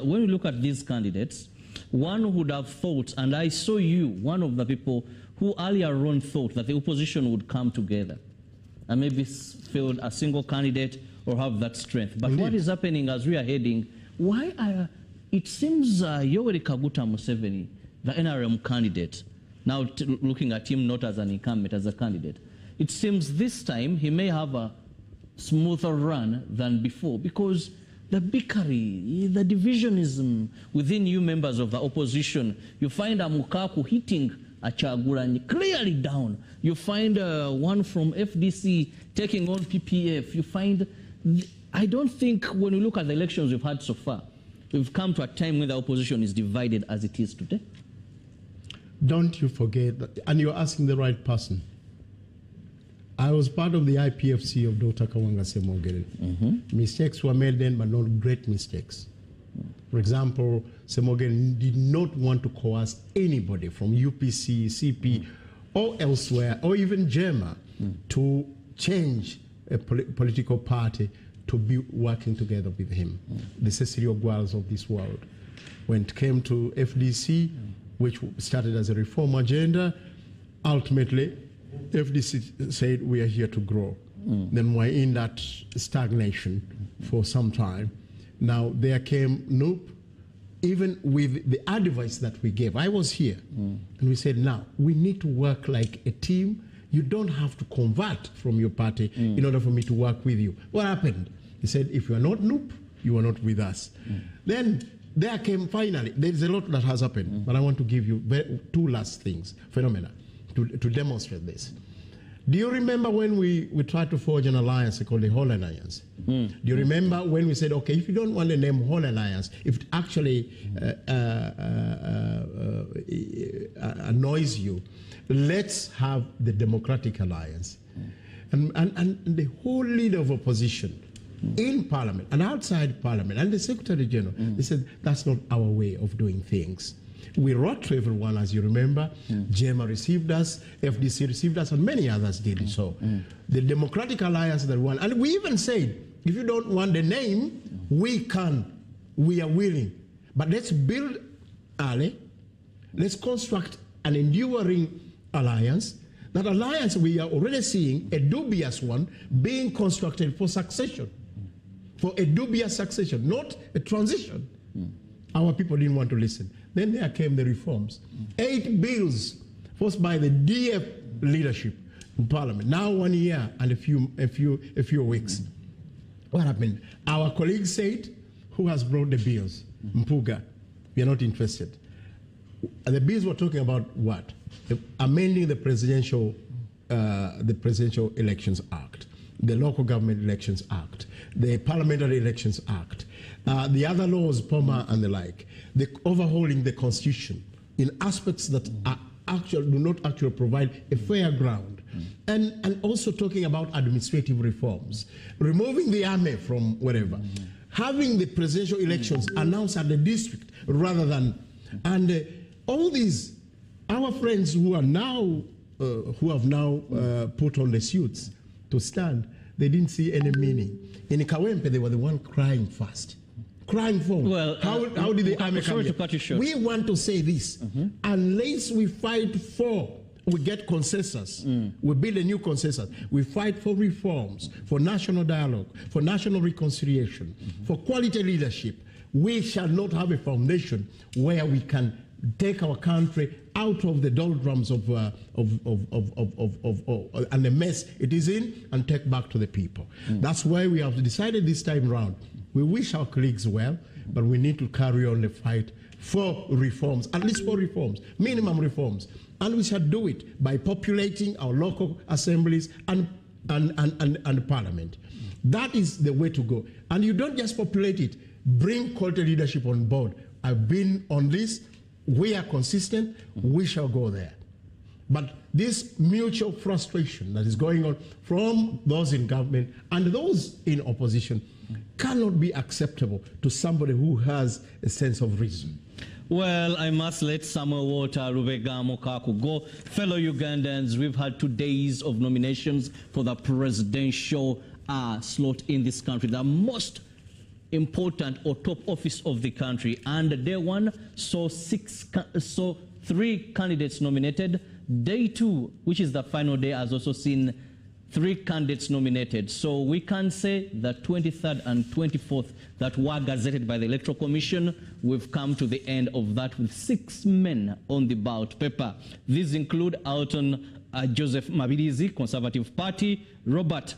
when we look at these candidates, one would have thought, and I saw you, one of the people who earlier on thought that the opposition would come together and maybe field a single candidate or have that strength. But what is happening as we are heading, it seems Yoweri Kaguta Museveni, the NRM candidate, now looking at him not as an incumbent, as a candidate, it seems this time he may have a smoother run than before, because the bickery, the divisionism within you members of the opposition, you find a Mukaku hitting a Kyagulanyi clearly down. You find one from FDC taking on PPF. You find, I don't think when you look at the elections we've had so far, we've come to a time when the opposition is divided as it is today. Don't you forget that, and you're asking the right person. I was part of the IPFC of Dr. Kawanga Semogere. Mistakes were made then, but not great mistakes. For example, Semogere did not want to coerce anybody from UPC, CP, or elsewhere, or even JEMA, to change a political party to be working together with him. The Cecilio Guals of this world. When it came to FDC, which started as a reform agenda, ultimately, FDC said we are here to grow. Then we're in that stagnation for some time. Now there came NUP, even with the advice that we gave. I was here, and we said, now we need to work like a team. You don't have to convert from your party in order for me to work with you. What happened? He said, if you are not NUP, you are not with us. Then there came finally, there's a lot that has happened, but I want to give you 2 last things, phenomena, to demonstrate this. Do you remember when we tried to forge an alliance called the Whole Alliance? Do you remember when we said, okay, if you don't want the name Whole Alliance, if it actually annoys you, let's have the Democratic Alliance. And the whole leader of opposition in Parliament and outside Parliament and the Secretary General, they said, that's not our way of doing things. We wrote to everyone, as you remember. JEMA received us, FDC received us, and many others did so. The Democratic Alliance that won. And we even said, if you don't want the name, we are willing. But let's build early. Let's construct an enduring alliance. That alliance, we are already seeing a dubious one being constructed for succession. For a dubious succession, not a transition. Our people didn't want to listen. Then there came the reforms. 8 bills forced by the DF leadership in Parliament. Now 1 year and a few weeks. What happened? Our colleagues said who has brought the bills? Mpuga. We are not interested. The bills were talking about what? Amending the Presidential Elections Act, the Local Government Elections Act, the Parliamentary Elections Act, the other laws, POMA and the like, the overhauling the Constitution in aspects that are do not actually provide a fair ground. And also talking about administrative reforms, removing the army from wherever, having the presidential elections announced at the district rather than, and all these, our friends who are now, who have now put on the suits to stand, they didn't see any meaning. In Kawempe, they were the one crying first. Crying for. Well, how did the army come here? To cut you short. We want to say this. Unless we fight for, we get consensus. We build a new consensus. We fight for reforms, for national dialogue, for national reconciliation, for quality leadership. We shall not have a foundation where we can take our country out of the doldrums of and the mess it is in and take back to the people. That's why we have decided this time round. We wish our colleagues well, but we need to carry on the fight for reforms, at least for reforms, minimum reforms. And we shall do it by populating our local assemblies and parliament. That is the way to go. And you don't just populate it, bring quality leadership on board. I've been on this. We are consistent. We shall go there. But this mutual frustration that is going on from those in government and those in opposition cannot be acceptable to somebody who has a sense of reason. Well, I must let Samuel Walter Lubega Mokaku go. Fellow Ugandans, we've had 2 days of nominations for the presidential slot in this country, the most important or top office of the country. And day one saw 3 candidates nominated. Day 2, which is the final day, has also seen 3 candidates nominated. So we can say the 23rd and 24th that were gazetted by the Electoral Commission, we've come to the end of that with 6 men on the ballot paper. These include Alton Joseph Mabirizi, Conservative Party, Robert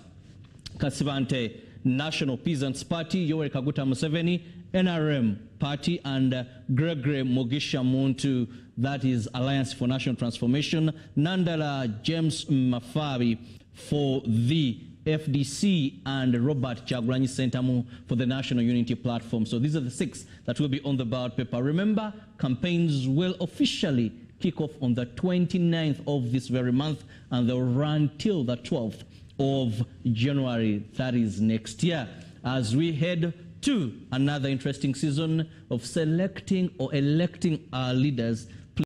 Kasibante, National Peasants Party, Yoweri Kaguta Museveni, NRM Party, and Gregory Mugisha Muntu, that is Alliance for National Transformation, Nandala James Mafabi for the FDC, and Robert Kyagulanyi Sentamu for the National Unity Platform. So these are the 6 that will be on the ballot paper. Remember, campaigns will officially kick off on the 29th of this very month, and they'll run till the 12th of January, that is next year, as we head to another interesting season of selecting or electing our leaders